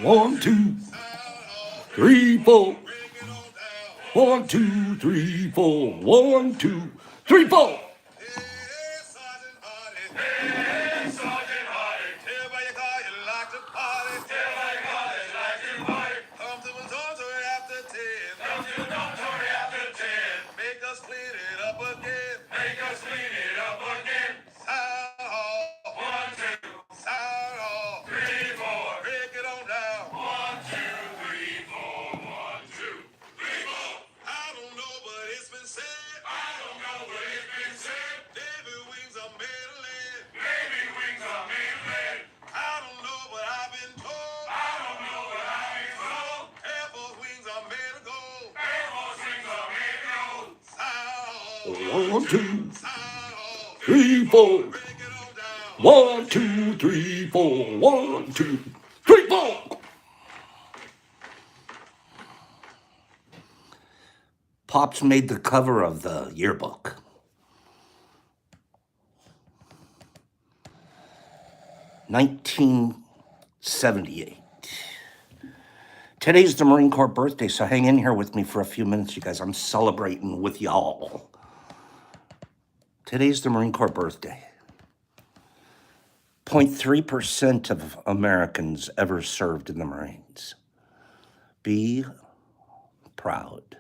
1, 2, 3, 4. 1, 2, 3, 4. 1, 2, 3, 4. One, two, three, four. 1, 2, 3, 4. 1, 2, 3, 4. Pops made the cover of the yearbook. $1978. Today's the Marine Corps birthday, so hang in here with me for a few minutes, you guys. I'm celebrating with y'all. Today's the Marine Corps birthday. 0.3% of Americans ever served in the Marines. Be proud.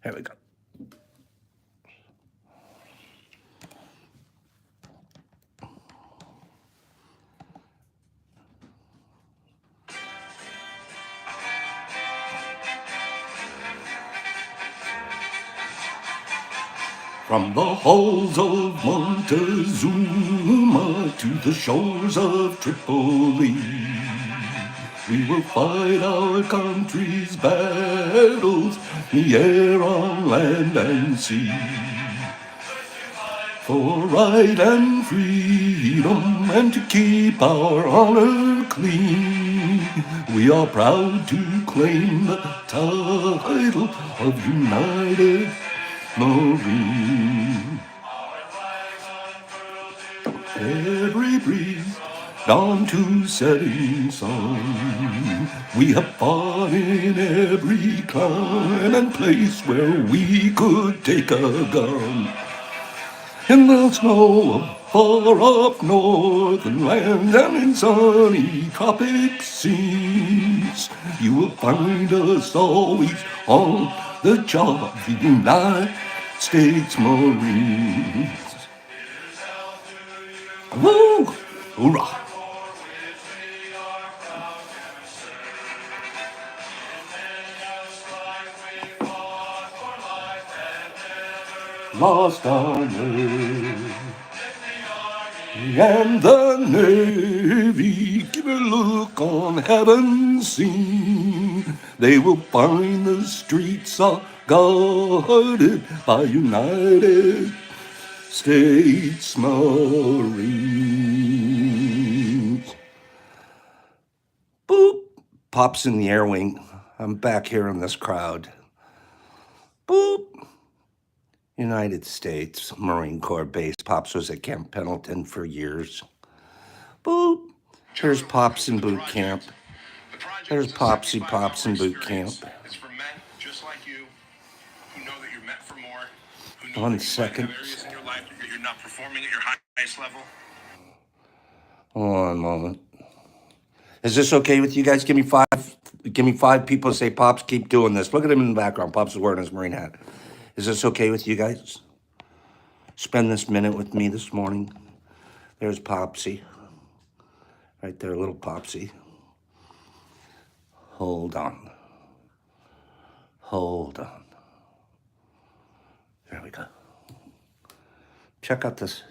Here we go. From the halls of Montezuma to the shores of Tripoli, we will fight our country's battles in the air, on land and sea. For right and freedom and to keep our honor clean, we are proud to claim the title of United Marine. Every breeze, dawn to setting sun, we have fought in every clime and place where we could take a gun. In the snow of far up northern lands and in sunny tropic seas, you will find us always on the job, the United States Marines. Woo! Hoorah! Lost honor and the Navy, give a look on heaven's scene. They will find the streets are guarded by United States Marines. Boop! Pops in the air wing. I'm back here in this crowd. Boop! United States Marine Corps base. Pops was at Camp Pendleton for years. Boop. There's Pops in boot camp. There's Pops in boot camp. It's for men just like you who know that you're meant for more. Who know 1 second. areas in your life that you're not performing at your highest level. One moment. Is this okay with you guys? Give me five people say, Pops, keep doing this. Look at him in the background. Pops is wearing his Marine hat. Is this okay with you guys? Spend this minute with me this morning. There's Popsy. Right there, little Popsy. Hold on. Hold on. There we go. Check out this.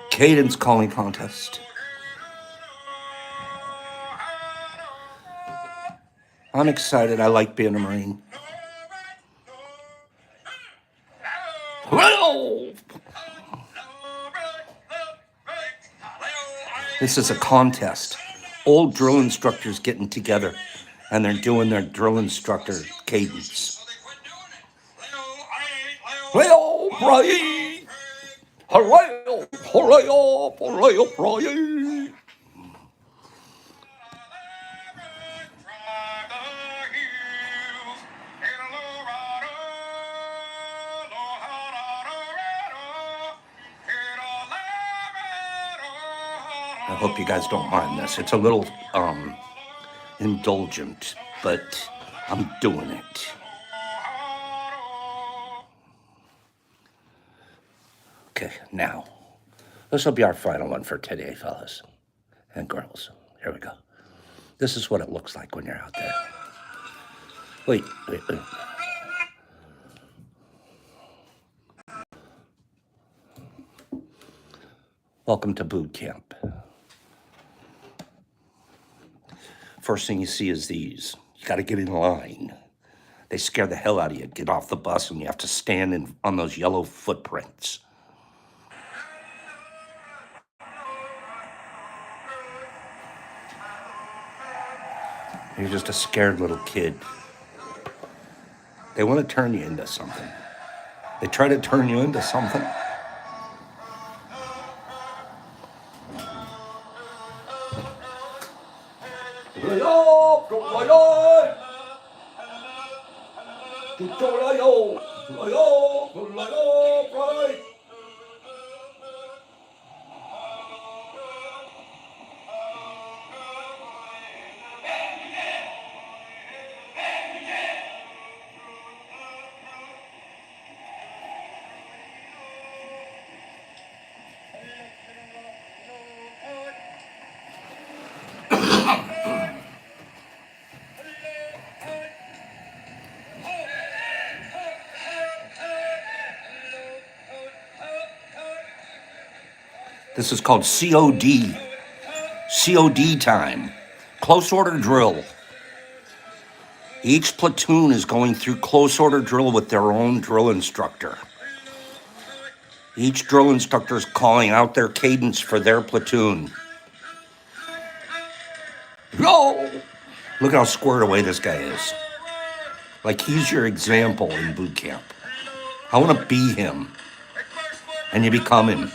Cadence calling contest. I'm excited. I like being a Marine. Whoa! This is a contest. Old drill instructors getting together, and they're doing their drill instructor cadence. Leo, Bray! Hooray! Hooray! Hooray! Hooray! I hope you guys don't mind this. It's a little indulgent, but I'm doing it. Okay, now, this will be our final one for today, fellas and girls. Here we go. This is what it looks like when you're out there. Wait. Welcome to boot camp. First thing you see is these. You got to get in line. They scare the hell out of you. Get off the bus and you have to stand on those yellow footprints. You're just a scared little kid. They want to turn you into something. They try to turn you into something. This is called COD. COD time. Close order drill. Each platoon is going through close order drill with their own drill instructor. Each drill instructor is calling out their cadence for their platoon. Yo! Look how squared away this guy is. Like he's your example in boot camp. I want to be him. And you become him.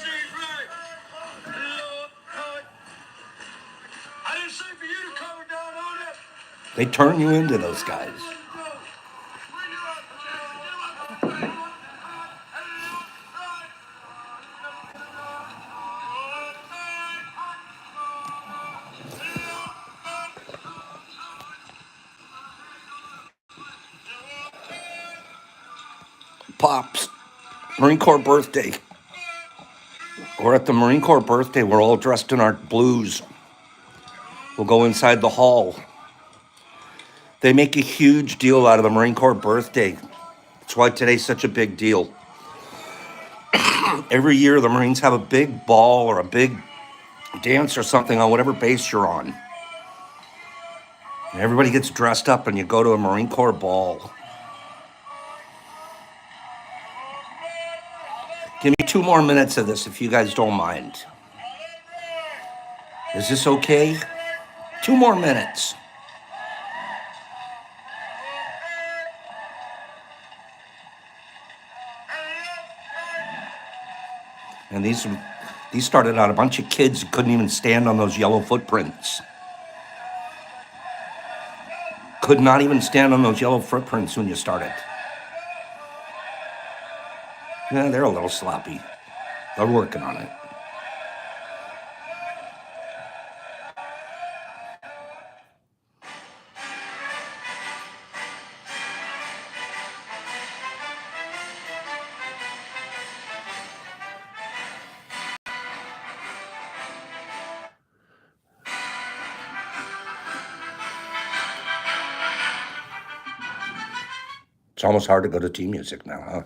They turn you into those guys. Pops, Marine Corps birthday. We're at the Marine Corps birthday. We're all dressed in our blues. We'll go inside the hall. They make a huge deal out of the Marine Corps birthday. That's why today's such a big deal. Every year, the Marines have a big ball or a big dance or something on whatever base you're on. And everybody gets dressed up and you go to a Marine Corps ball. Give me 2 more minutes of this if you guys don't mind. Is this okay? 2 more minutes. And these started out a bunch of kids who couldn't even stand on those yellow footprints. Could not even stand on those yellow footprints when you started. Yeah, they're a little sloppy. They're working on it. It's almost hard to go to team music now, huh?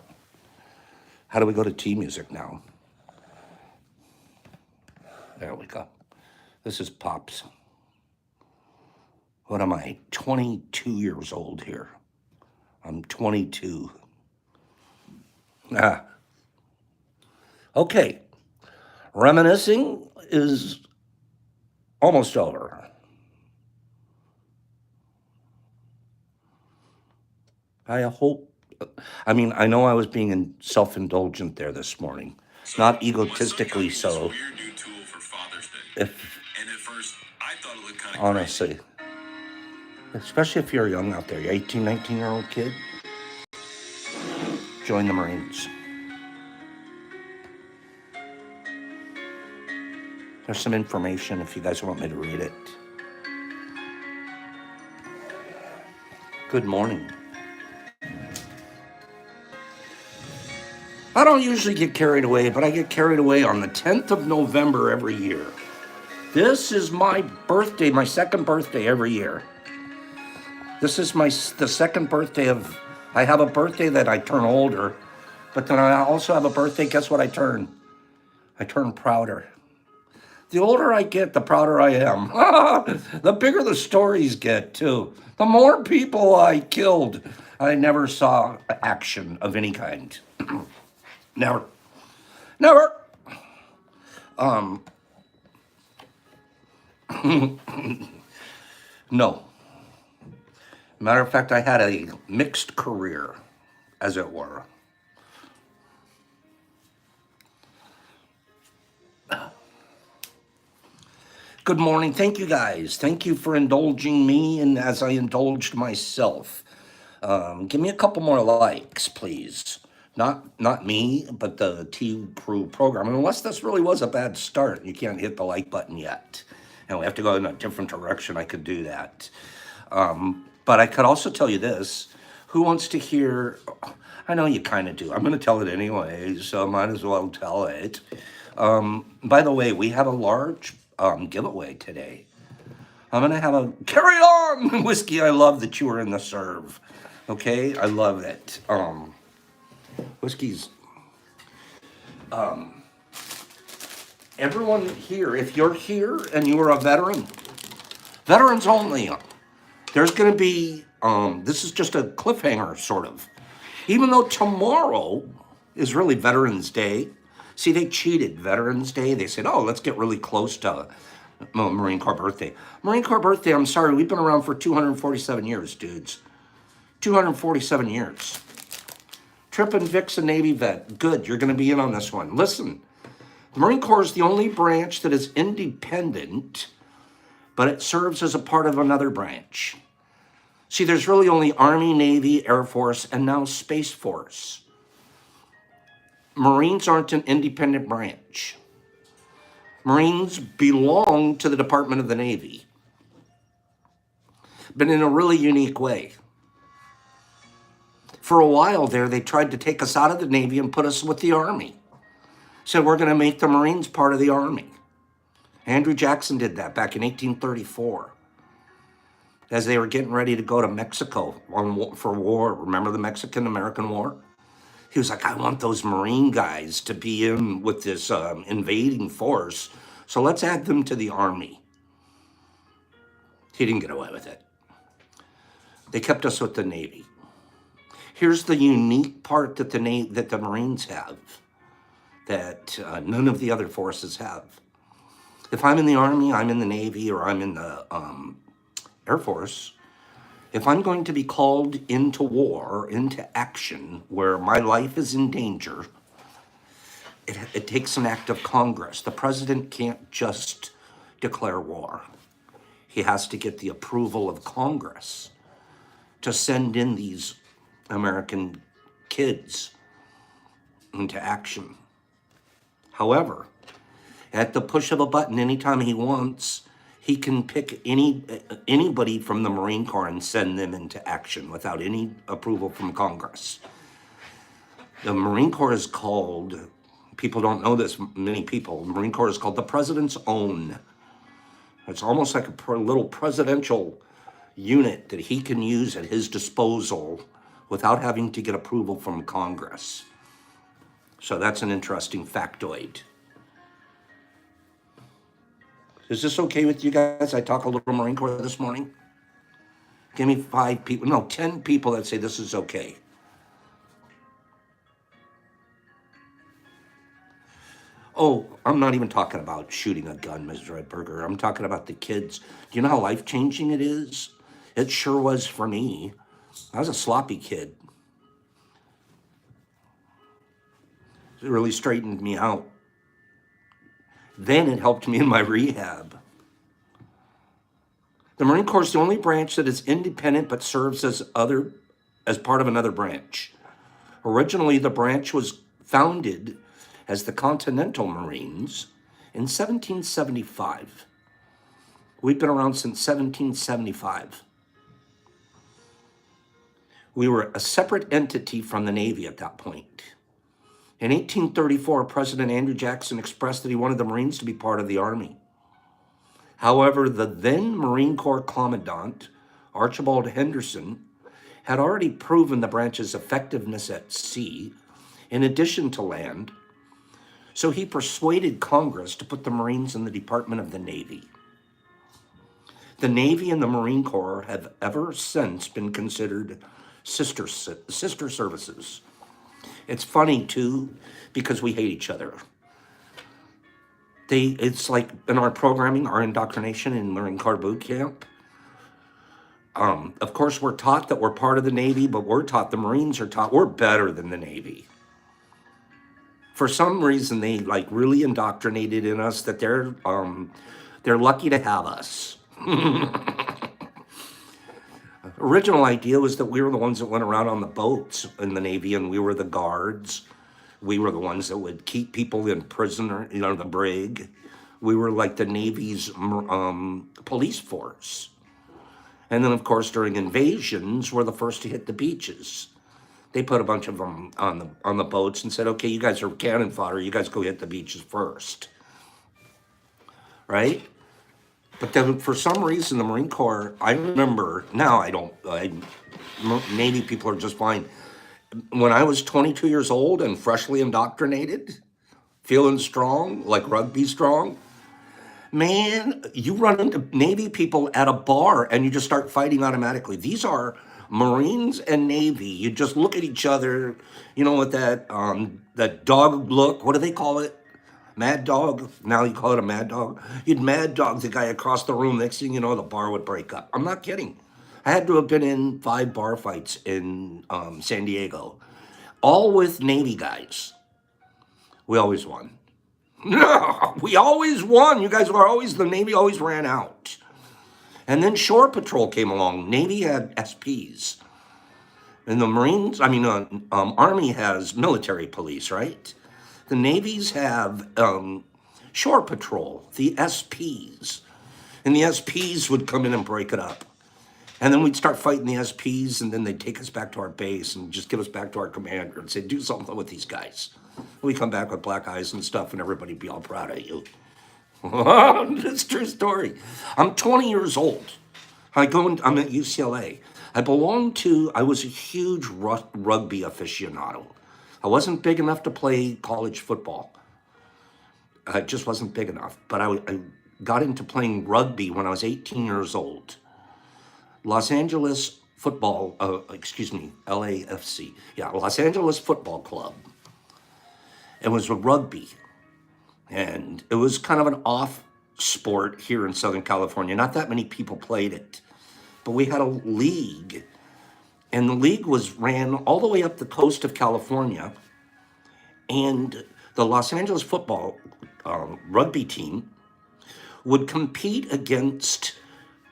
How do we go to team music now? There we go. This is Pops. What am I? 22 years old here. I'm 22. Okay. Reminiscing is Almost over. I hope, I know I was being self-indulgent there this morning. So, Not my son got egotistically me this so. weird new tool for Father's Day. If, And at first, I thought it looked kind of crazy. honestly, especially if you're young out there, you're 18, 19-year-old kid, join the Marines. There's some information if you guys want me to read it. Good morning. I don't usually get carried away, but I get carried away on the 10th of November every year. This is my birthday, my second birthday every year. This is the second birthday of, I have a birthday that I turn older, but then I also have a birthday, guess what I turn? I turn prouder. The older I get, the prouder I am. The bigger the stories get, too. The more people I killed, I never saw action of any kind. Never. Never. No. Matter of fact, I had a mixed career, as it were. Good morning. Thank you, guys. Thank you for indulging me, and as I indulged myself. Give me a couple more likes, please. Not me, but the T Crew program. Unless this really was a bad start, you can't hit the like button yet, and we have to go in a different direction. I could do that, but I could also tell you this: who wants to hear? I know you kind of do. I'm going to tell it anyway, so I might as well tell it. By the way, we have a large giveaway today. I'm going to have a carry on whiskey. I love that you were in the serve. Okay, I love it. Whiskey's. Everyone here, if you're here and you are a veteran, veterans only. There's going to be. This is just a cliffhanger, sort of. Even though tomorrow is really Veterans Day. See, they cheated Veterans Day. They said, oh, let's get really close to Marine Corps birthday. Marine Corps birthday, I'm sorry, we've been around for 247 years, dudes. 247 years. Trip and Vic's a Navy vet. Good, you're going to be in on this one. Listen, the Marine Corps is the only branch that is independent, but it serves as a part of another branch. See, there's really only Army, Navy, Air Force, and now Space Force. Marines aren't an independent branch. Marines belong to the Department of the Navy, but in a really unique way. For a while there, they tried to take us out of the Navy and put us with the Army. Said, we're going to make the Marines part of the Army. Andrew Jackson did that back in 1834. As they were getting ready to go to Mexico for war. Remember the Mexican-American War? He was like, I want those Marine guys to be in with this invading force, so let's add them to the Army. He didn't get away with it. They kept us with the Navy. Here's the unique part that the Marines have that none of the other forces have. If I'm in the Army, I'm in the Navy, or I'm in the Air Force, if I'm going to be called into war, into action, where my life is in danger, it takes an act of Congress. The president can't just declare war. He has to get the approval of Congress to send in these American kids into action. However, at the push of a button, anytime he wants, he can pick anybody from the Marine Corps and send them into action without any approval from Congress. The Marine Corps is called, people don't know this, many people, the Marine Corps is called the President's Own. It's almost like a little presidential unit that he can use at his disposal without having to get approval from Congress. So that's an interesting factoid. Is this okay with you guys? I talk a little Marine Corps this morning. Give me 5 people, no, 10 people that say this is okay. Oh, I'm not even talking about shooting a gun, Ms. Redberger. I'm talking about the kids. Do you know how life changing it is? It sure was for me. I was a sloppy kid. It really straightened me out. Then it helped me in my rehab. The Marine Corps is the only branch that is independent but serves as part of another branch. Originally, the branch was founded as the Continental Marines in 1775. We've been around since 1775. We were a separate entity from the Navy at that point. In 1834, President Andrew Jackson expressed that he wanted the Marines to be part of the Army. However, the then Marine Corps Commandant, Archibald Henderson, had already proven the branch's effectiveness at sea, in addition to land, so he persuaded Congress to put the Marines in the Department of the Navy. The Navy and the Marine Corps have ever since been considered sister services. It's funny, too, because we hate each other. It's like in our programming, our indoctrination in Marine Corps boot camp. Of course, we're taught that we're part of the Navy, but we're taught, the Marines are taught, we're better than the Navy. For some reason, they like really indoctrinated in us that they're lucky to have us. Original idea was that we were the ones that went around on the boats in the Navy, and we were the guards. We were the ones that would keep people in prison, or, the brig. We were like the Navy's police force. And then, of course, during invasions, we're the first to hit the beaches. They put a bunch of them on the boats and said, okay, you guys are cannon fodder. You guys go hit the beaches first. Right? But then for some reason, the Marine Corps, I remember, now Navy people are just fine. When I was 22 years old and freshly indoctrinated, feeling strong, like rugby strong, man, you run into Navy people at a bar and you just start fighting automatically. These are Marines and Navy. You just look at each other, with that dog look. What do they call it? Mad dog. Now you call it a mad dog. You'd mad dog the guy across the room. Next thing you know, the bar would break up. I'm not kidding. I had to have been in 5 bar fights in San Diego, all with Navy guys. We always won. No, we always won. You guys were always, the Navy always ran out. And then Shore Patrol came along. Navy had SPs. And the Marines, Army has military police, right? The Navies have Shore Patrol, the SPs. And the SPs would come in and break it up. And then we'd start fighting the SPs, and then they'd take us back to our base and just give us back to our commander and say, do something with these guys. We come back with black eyes and stuff, and everybody'd be all proud of you. It's a true story. I'm 20 years old. I'm at UCLA. I was a huge rugby aficionado. I wasn't big enough to play college football. I just wasn't big enough. But I got into playing rugby when I was 18 years old. Los Angeles Football, LAFC. Yeah, Los Angeles Football Club. It was a rugby. And it was kind of an off sport here in Southern California. Not that many people played it. But we had a league. And the league ran all the way up the coast of California. And the Los Angeles Football rugby team would compete against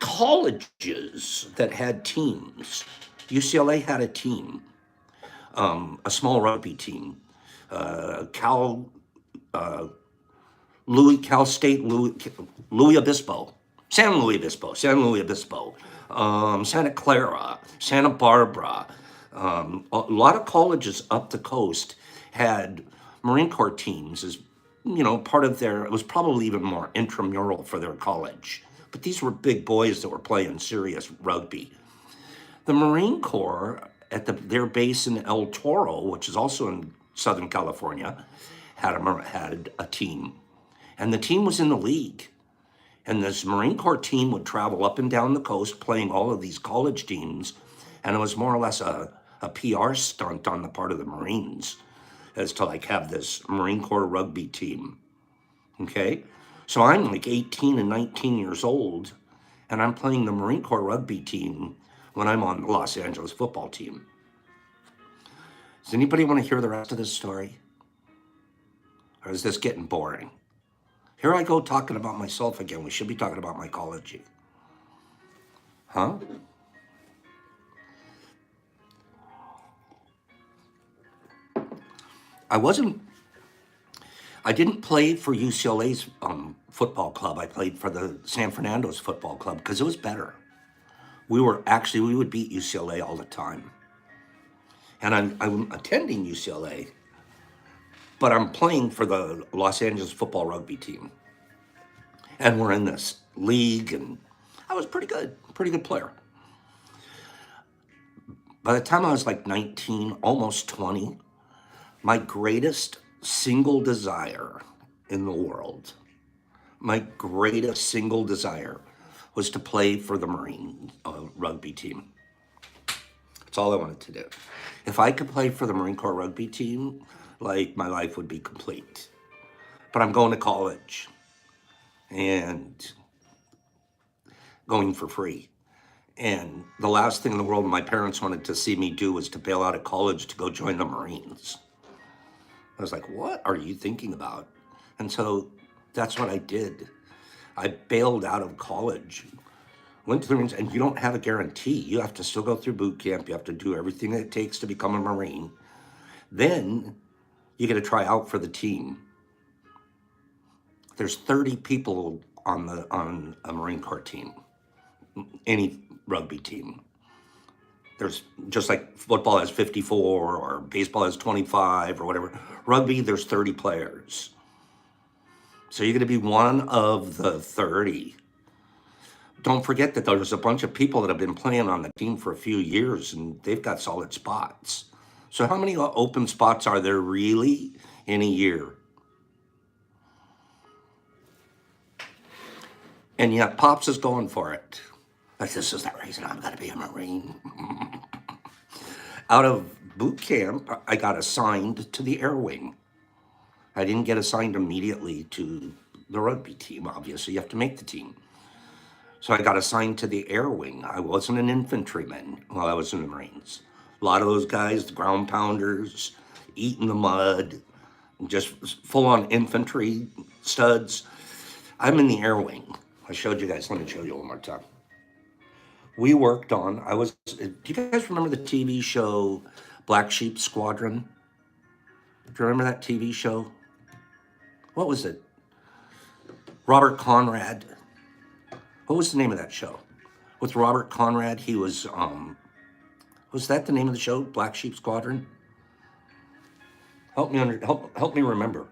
colleges that had teams. UCLA had a team, a small rugby team. Cal State, Louis Obispo, San Luis Obispo, Santa Clara, Santa Barbara. A lot of colleges up the coast had Marine Corps teams as, part of it was probably even more intramural for their college. But these were big boys that were playing serious rugby. The Marine Corps at their base in El Toro, which is also in Southern California, had a team. And the team was in the league. And this Marine Corps team would travel up and down the coast playing all of these college teams. And it was more or less a PR stunt on the part of the Marines as to have this Marine Corps rugby team. Okay? So I'm like 18 and 19 years old, and I'm playing the Marine Corps rugby team when I'm on the Los Angeles football team. Does anybody want to hear the rest of this story? Or is this getting boring? Here I go talking about myself again. We should be talking about mycology. Huh? I wasn't, I didn't play for UCLA's football club. I played for the San Fernando's football club because it was better. We would beat UCLA all the time. And I'm attending UCLA, but I'm playing for the Los Angeles football rugby team. And we're in this league, and I was pretty good player. By the time I was like 19, almost 20, my greatest single desire in the world, my greatest single desire was to play for the Marine rugby team. That's all I wanted to do. If I could play for the Marine Corps rugby team, like my life would be complete. But I'm going to college and going for free. And the last thing in the world my parents wanted to see me do was to bail out of college to go join the Marines. I was like, what are you thinking about? And so that's what I did. I bailed out of college, went to the Marines, and you don't have a guarantee. You have to still go through boot camp. You have to do everything it takes to become a Marine. Then you get to try out for the team. There's 30 people on a Marine Corps team, any rugby team. There's just like football has 54 or baseball has 25 or whatever. Rugby, there's 30 players. So you're going to be one of the 30. Don't forget that there's a bunch of people that have been playing on the team for a few years and they've got solid spots. So how many open spots are there really in a year? And yet Pops is going for it. Like, this is the reason I'm going to be a Marine. Out of boot camp, I got assigned to the Air Wing. I didn't get assigned immediately to the rugby team, obviously. You have to make the team. So I got assigned to the Air Wing. I wasn't an infantryman while I was in the Marines. A lot of those guys, the ground pounders, eating the mud, just full-on infantry studs. I'm in the Air Wing. I showed you guys. Let me show you one more time. We worked on, do you guys remember the TV show Black Sheep Squadron? Do you remember that TV show? What was it? Robert Conrad. What was the name of that show? With Robert Conrad, he was that the name of the show? Black Sheep Squadron? Help me remember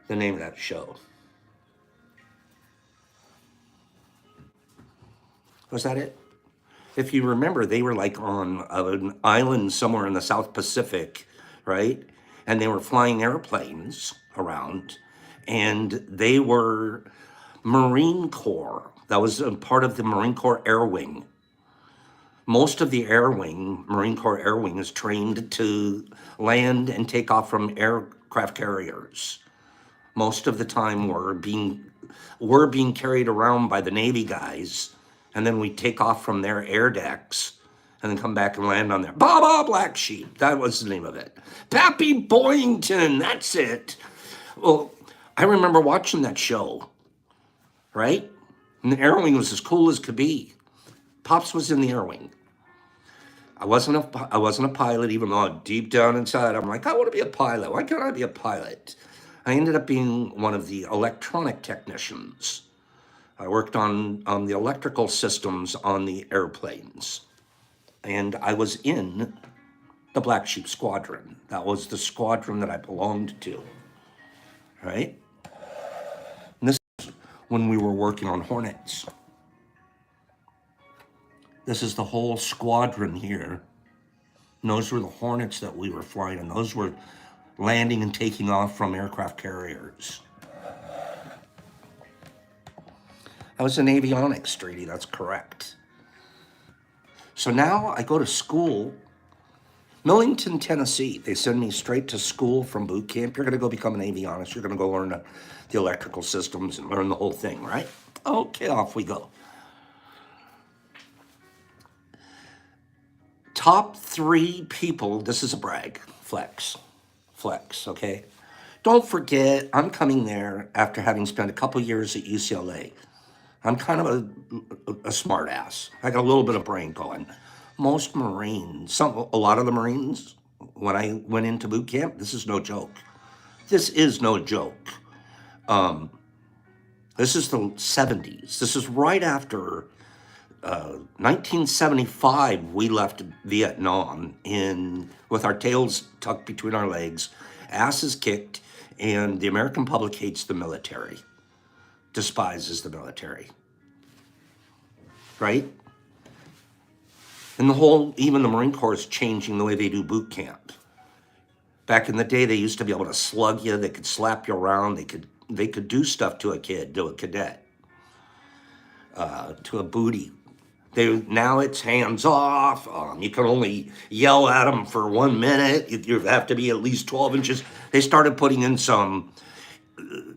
the name of that show. Was that it? If you remember, they were like on an island somewhere in the South Pacific, right? And they were flying airplanes around, and they were Marine Corps. That was a part of the Marine Corps Air Wing. Most of the Air Wing, Marine Corps Air Wing, is trained to land and take off from aircraft carriers. Most of the time we're being carried around by the Navy guys, and then we take off from their air decks and then come back and land on there. Baba Black Sheep, that was the name of it. Pappy Boyington, that's it. Well, I remember watching that show, right? And the Air Wing was as cool as could be. Pops was in the Air Wing. I wasn't a pilot, even though deep down inside I'm like, I want to be a pilot. Why can't I be a pilot? I ended up being one of the electronic technicians. I worked on the electrical systems on the airplanes. And I was in the Black Sheep Squadron. That was the squadron that I belonged to, right? And this is when we were working on Hornets. This is the whole squadron here. And those were the Hornets that we were flying, and those were landing and taking off from aircraft carriers. I was in avionics, Streety, that's correct. So now I go to school. Millington, Tennessee. They send me straight to school from boot camp. You're going to go become an avionics. You're going to go learn the electrical systems and learn the whole thing, right? Okay, off we go. Top 3 people, this is a brag, flex, okay? Don't forget, I'm coming there after having spent a couple years at UCLA. I'm kind of a smart ass. I got a little bit of brain going. Most Marines, a lot of the Marines, when I went into boot camp, this is no joke. This is no joke. This is the 70s. This is right after 1975. We left Vietnam with our tails tucked between our legs, asses kicked, and the American public hates the military, despises the military, right? And even the Marine Corps is changing the way they do boot camp. Back in the day, they used to be able to slug you. They could slap you around. They could do stuff to a cadet, to a booty. Now it's hands off. You can only yell at them for 1 minute. You have to be at least 12 inches. They started putting in some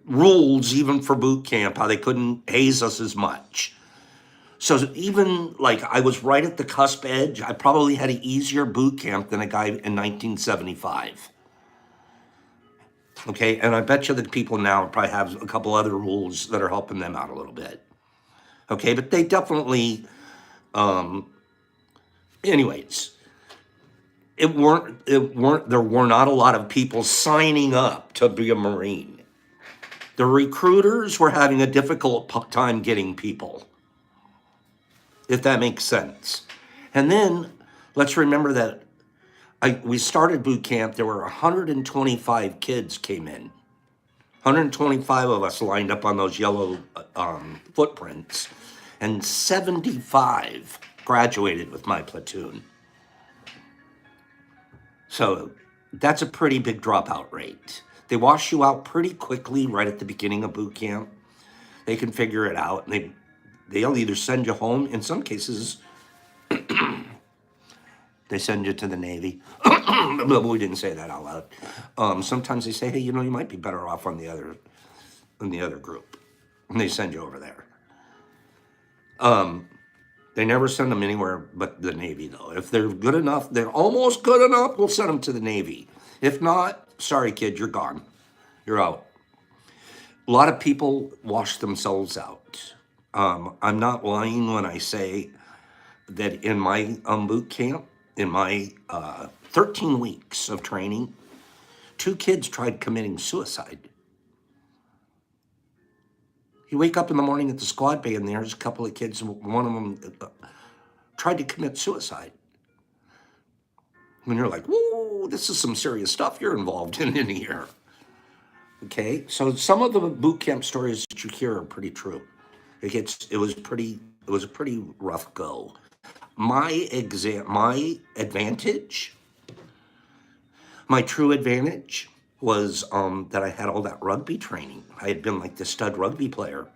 rules even for boot camp, how they couldn't haze us as much. So even like I was right at the cusp edge, I probably had an easier boot camp than a guy in 1975. Okay, and I bet you that people now probably have a couple other rules that are helping them out a little bit. Okay, but they definitely, anyways, there were not a lot of people signing up to be a Marine. The recruiters were having a difficult time getting people, if that makes sense. And then let's remember that we started boot camp. There were 125 kids came in. 125 of us lined up on those yellow footprints, and 75 graduated with my platoon. So that's a pretty big dropout rate. They wash you out pretty quickly right at the beginning of boot camp. They can figure it out, and they'll either send you home. In some cases, they send you to the Navy. We didn't say that out loud. Sometimes they say, hey, you might be better off on the other group. And they send you over there. They never send them anywhere but the Navy, though. If they're good enough, they're almost good enough, we'll send them to the Navy. If not, sorry, kid, you're gone. You're out. A lot of people wash themselves out. I'm not lying when I say that in my boot camp, in my 13 weeks of training, 2 kids tried committing suicide. You wake up in the morning at the squad bay and there's a couple of kids, one of them tried to commit suicide. And you're like, whoa, this is some serious stuff you're involved in here. Okay, so some of the boot camp stories that you hear are pretty true. It was a pretty rough go. My true advantage was that I had all that rugby training. I had been like the stud rugby player.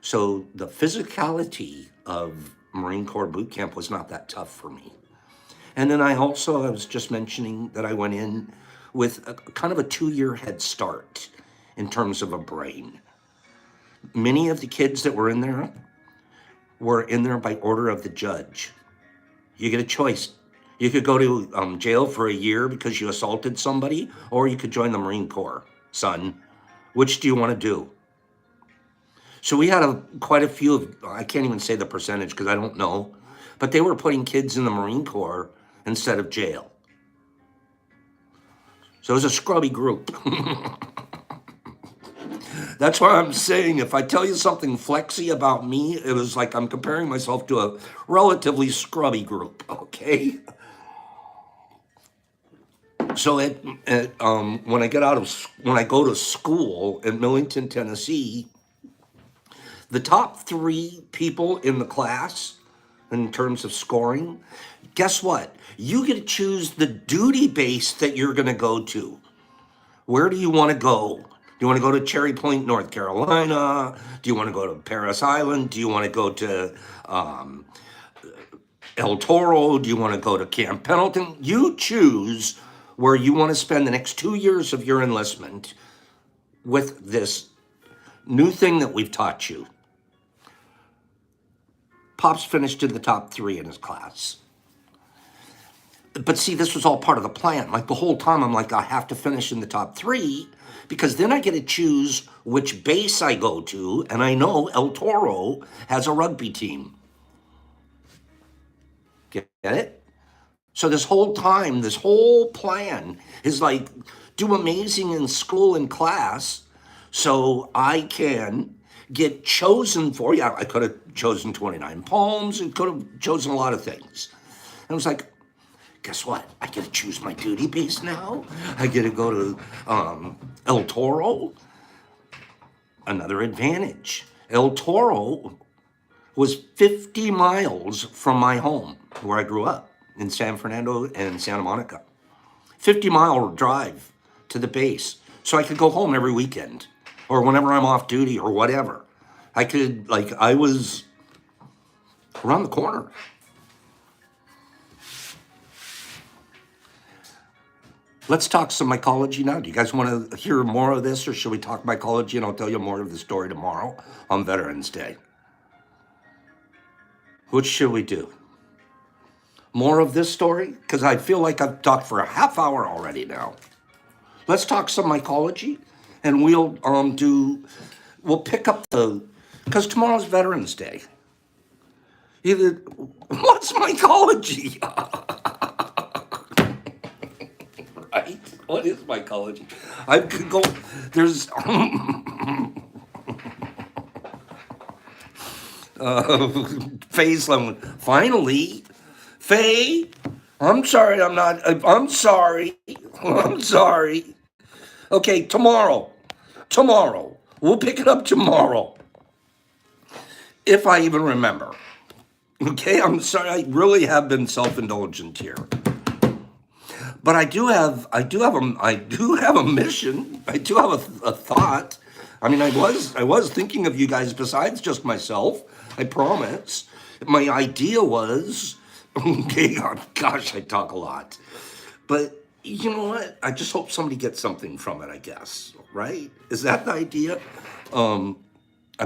So the physicality of Marine Corps boot camp was not that tough for me. And then I was just mentioning that I went in with kind of a 2-year head start in terms of a brain. Many of the kids that were in there by order of the judge. You get a choice. You could go to jail for a year because you assaulted somebody, or you could join the Marine Corps, son. Which do you want to do? So we had quite a few I can't even say the percentage because I don't know, but they were putting kids in the Marine Corps instead of jail. So it was a scrubby group. That's why I'm saying if I tell you something flexy about me, it was like I'm comparing myself to a relatively scrubby group, okay? So when I go to school in Millington, Tennessee, the top 3 people in the class in terms of scoring, guess what? You get to choose the duty base that you're going to go to. Where do you want to go? Do you want to go to Cherry Point, North Carolina? Do you want to go to Paris Island? Do you want to go to El Toro? Do you want to go to Camp Pendleton? You choose where you want to spend the next 2 years of your enlistment with this new thing that we've taught you. Pop's finished in the top 3 in his class. But see, this was all part of the plan. Like the whole time, I'm like, I have to finish in the top 3 because then I get to choose which base I go to. And I know El Toro has a rugby team. Get it? So this whole time, this whole plan is like do amazing in school and class so I can get chosen for, yeah, I could have chosen 29 poems and could have chosen a lot of things. And I was like, guess what? I get to choose my duty base now. I get to go to El Toro. Another advantage. El Toro was 50 miles from my home where I grew up in San Fernando and Santa Monica. 50-mile drive to the base. So I could go home every weekend or whenever I'm off duty or whatever. I could, like, I was around the corner. Let's talk some mycology now. Do you guys want to hear more of this, or should we talk mycology and I'll tell you more of the story tomorrow on Veterans Day? Which should we do? More of this story? Because I feel like I've talked for a half hour already now. Let's talk some mycology, and we'll pick up because tomorrow's Veterans Day. What's mycology? Right? What is mycology? I could go, there's, Faye's like, finally, Faye, I'm sorry, I'm sorry. Okay, tomorrow, we'll pick it up tomorrow. If I even remember. Okay, I'm sorry, I really have been self-indulgent here. But I do have a mission. I do have a thought. I mean, I was thinking of you guys besides just myself. I promise. My idea was, okay, gosh, I talk a lot. But you know what? I just hope somebody gets something from it, I guess. Right? Is that the idea? I'm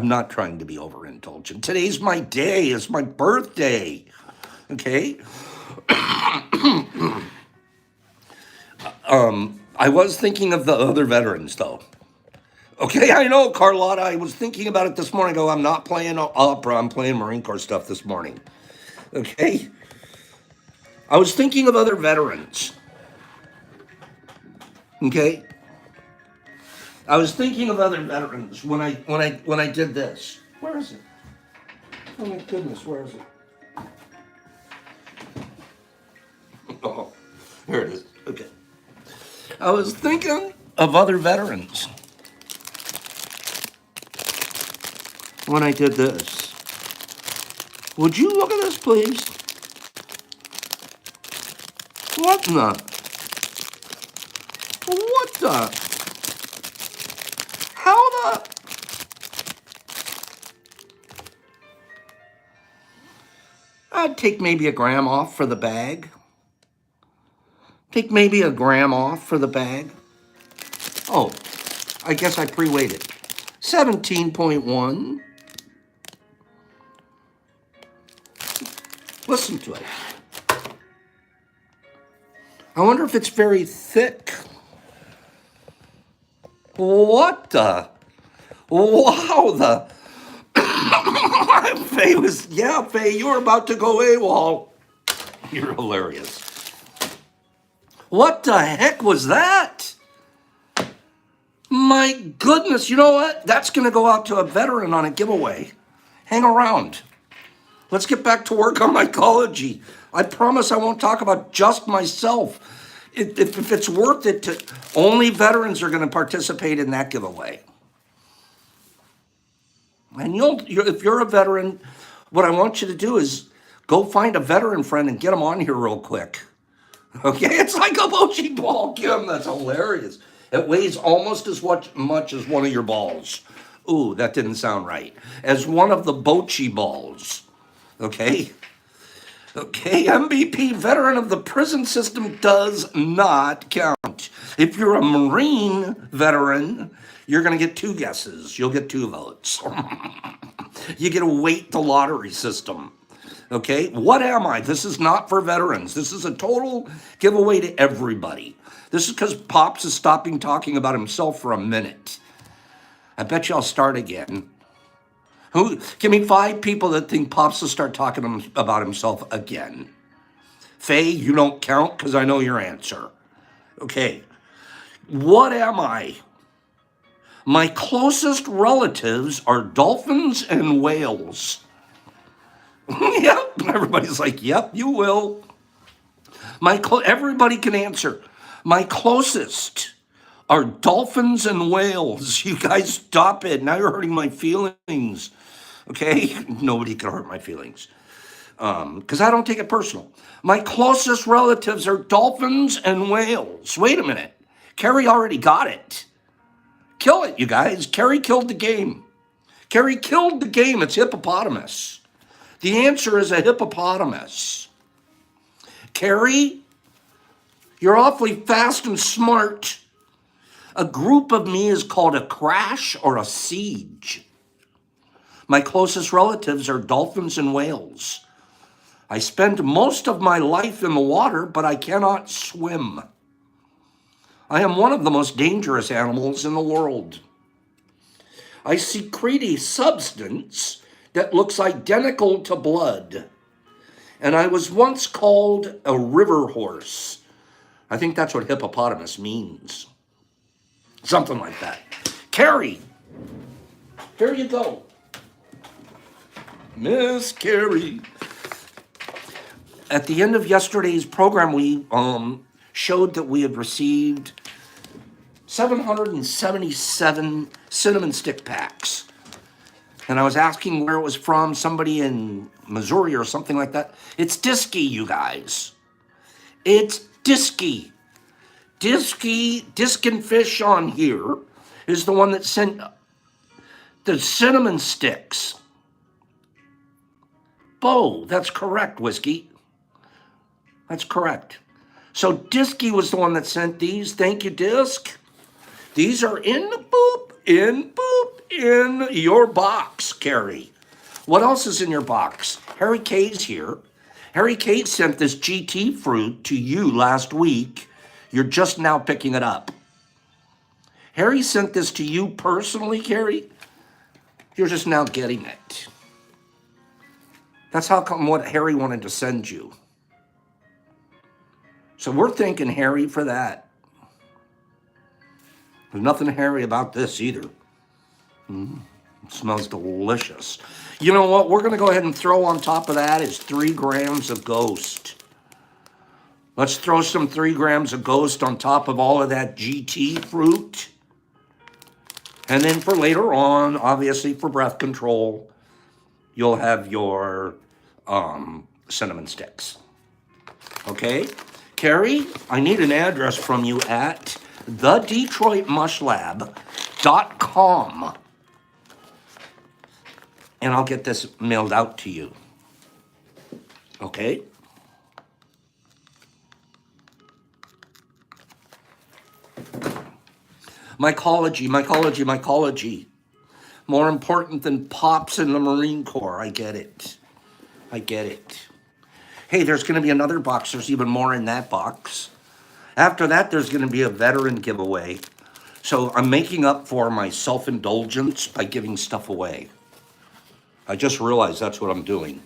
not trying to be overindulgent. Today's my day. It's my birthday. Okay? I was thinking of the other veterans, though. Okay, I know, Carlotta. I was thinking about it this morning. I'm not playing opera. I'm playing Marine Corps stuff this morning. Okay? I was thinking of other veterans. Okay? I was thinking of other veterans when I did this. Where is it? Oh my goodness, where is it? Oh, here it is. Okay. I was thinking of other veterans when I did this. Would you look at this, please? What the? What the? How the? I'd take maybe a gram off for the bag. Take maybe a gram off for the bag. Oh, I guess I pre-weighed it. 17.1. Listen to it. I wonder if it's very thick. What the? Wow, the... Faye, you were about to go AWOL. You're hilarious. What the heck was that? My goodness, you know what? That's going to go out to a veteran on a giveaway. Hang around. Let's get back to work on mycology. I promise I won't talk about just myself. If it's worth it, only veterans are going to participate in that giveaway. And if you're a veteran, what I want you to do is go find a veteran friend and get them on here real quick. Okay, it's like a bocce ball, Kim. That's hilarious. It weighs almost as much as one of your balls. Ooh, that didn't sound right. As one of the bocce balls. Okay? Okay, MVP, veteran of the prison system, does not count. If you're a Marine veteran, you're going to get 2 guesses. You'll get 2 votes. You get to weight the lottery system. Okay, what am I? This is not for veterans. This is a total giveaway to everybody. This is because Pops is stopping talking about himself for a minute. I bet you I'll start again. Who? Give me 5 people that think Pops will start talking about himself again. Faye, you don't count because I know your answer. Okay, what am I? My closest relatives are dolphins and whales. Yep, everybody's like, yep, you will. Everybody can answer. My closest are dolphins and whales. You guys stop it. Now you're hurting my feelings. Okay? Nobody can hurt my feelings. Because I don't take it personal. My closest relatives are dolphins and whales. Wait a minute. Carrie already got it. Kill it, you guys. Carrie killed the game. Carrie killed the game. It's hippopotamus. The answer is a hippopotamus. Carrie, you're awfully fast and smart. A group of me is called a crash or a siege. My closest relatives are dolphins and whales. I spend most of my life in the water, but I cannot swim. I am one of the most dangerous animals in the world. I secrete a substance that looks identical to blood. And I was once called a river horse. I think that's what hippopotamus means. Something like that. Carrie, here you go. Miss Carrie. At the end of yesterday's program, we showed that we had received 777 cinnamon stick packs. And I was asking where it was from, somebody in Missouri or something like that. It's Disky, you guys. It's Disky. Diskin Fish on here is the one that sent the cinnamon sticks. Bo, that's correct, Whiskey. That's correct. So Disky was the one that sent these. Thank you, Disc. These are in your box, Carrie. What else is in your box? Harry K's here. Harry K sent this GT fruit to you last week. You're just now picking it up. Harry sent this to you personally, Carrie. You're just now getting it. That's how come what Harry wanted to send you. So we're thanking Harry for that. There's nothing hairy about this either. It smells delicious. You know what? We're going to go ahead and throw on top of that is 3 grams of Ghost. Let's throw some 3 grams of Ghost on top of all of that GT fruit. And then for later on, obviously for breath control, you'll have your cinnamon sticks. Okay? Carrie, I need an address from you at thedetroitmushlab.com. And I'll get this mailed out to you. Okay? Mycology. More important than Pops in the Marine Corps. I get it. Hey, there's going to be another box. There's even more in that box. After that, there's going to be a veteran giveaway. So I'm making up for my self-indulgence by giving stuff away. I just realized that's what I'm doing.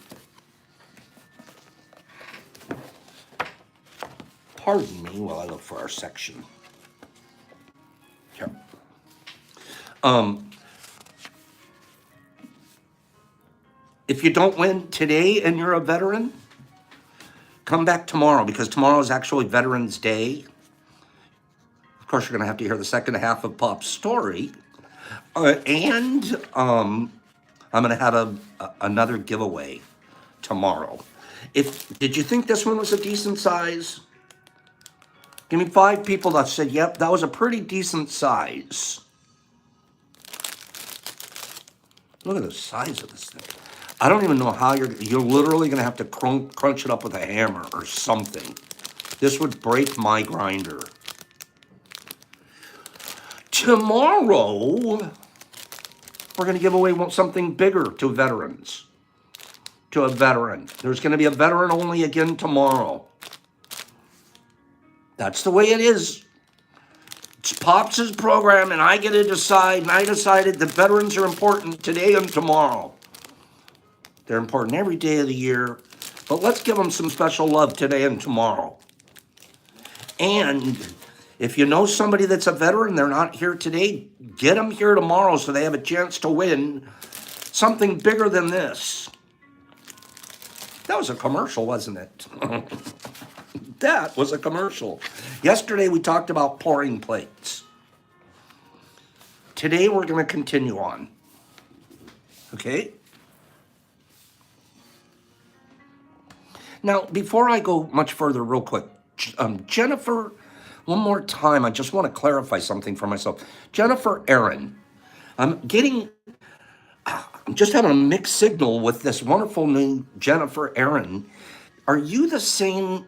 Pardon me while I look for our section. Here. If you don't win today and you're a veteran, come back tomorrow because tomorrow is actually Veterans Day. Of course, you're going to have to hear the second half of Pop's story. And I'm going to have another giveaway tomorrow. Did you think this one was a decent size? Give me 5 people that said, yep, that was a pretty decent size. Look at the size of this thing. I don't even know how you're literally going to have to crunch it up with a hammer or something. This would break my grinder. Tomorrow, we're going to give away something bigger to veterans. To a veteran. There's going to be a veteran only again tomorrow. That's the way it is. It's Pops' program, and I get to decide, and I decided that veterans are important today and tomorrow. They're important every day of the year, but let's give them some special love today and tomorrow. And if you know somebody that's a veteran, they're not here today, get them here tomorrow so they have a chance to win something bigger than this. That was a commercial, wasn't it? That was a commercial. Yesterday we talked about pouring plates. Today we're going to continue on. Okay? Now, before I go much further, real quick, Jennifer, one more time, I just want to clarify something for myself. Jennifer Aaron, I'm just having a mixed signal with this wonderful new Jennifer Aaron. Are you the same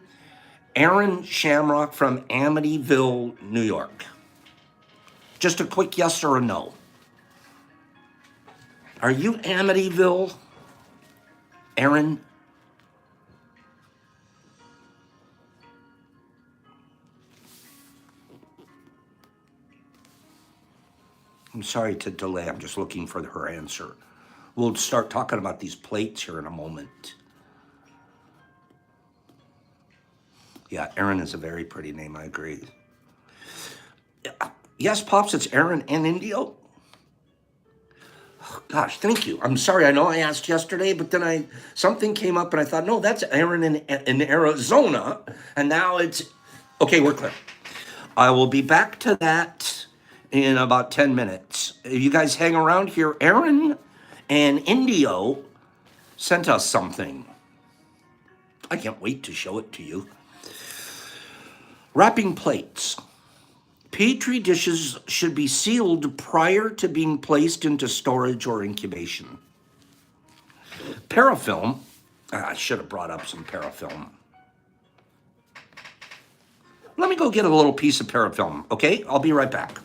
Aaron Shamrock from Amityville, New York? Just a quick yes or a no. Are you Amityville, Aaron? I'm sorry to delay. I'm just looking for her answer. We'll start talking about these plates here in a moment. Yeah, Aaron is a very pretty name. I agree. Yes, Pops, it's Aaron and Indio. Gosh, thank you. I'm sorry. I know I asked yesterday, but then something came up and I thought, no, that's Aaron in Arizona. And now it's, okay, we're clear. I will be back to that in about 10 minutes. If you guys hang around here, Aaron and Indio sent us something. I can't wait to show it to you. Wrapping plates. Petri dishes should be sealed prior to being placed into storage or incubation. Parafilm. I should have brought up some parafilm. Let me go get a little piece of parafilm, okay? I'll be right back.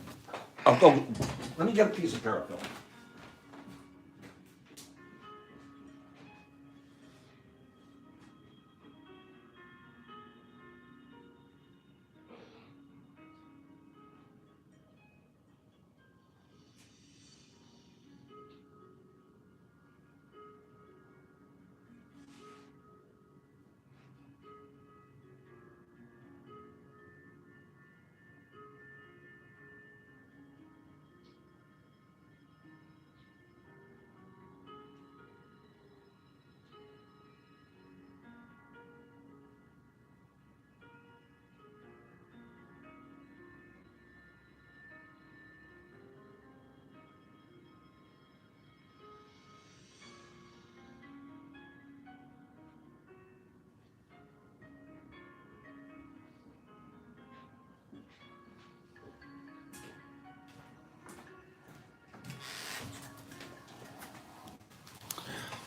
Let me get a piece of parafilm.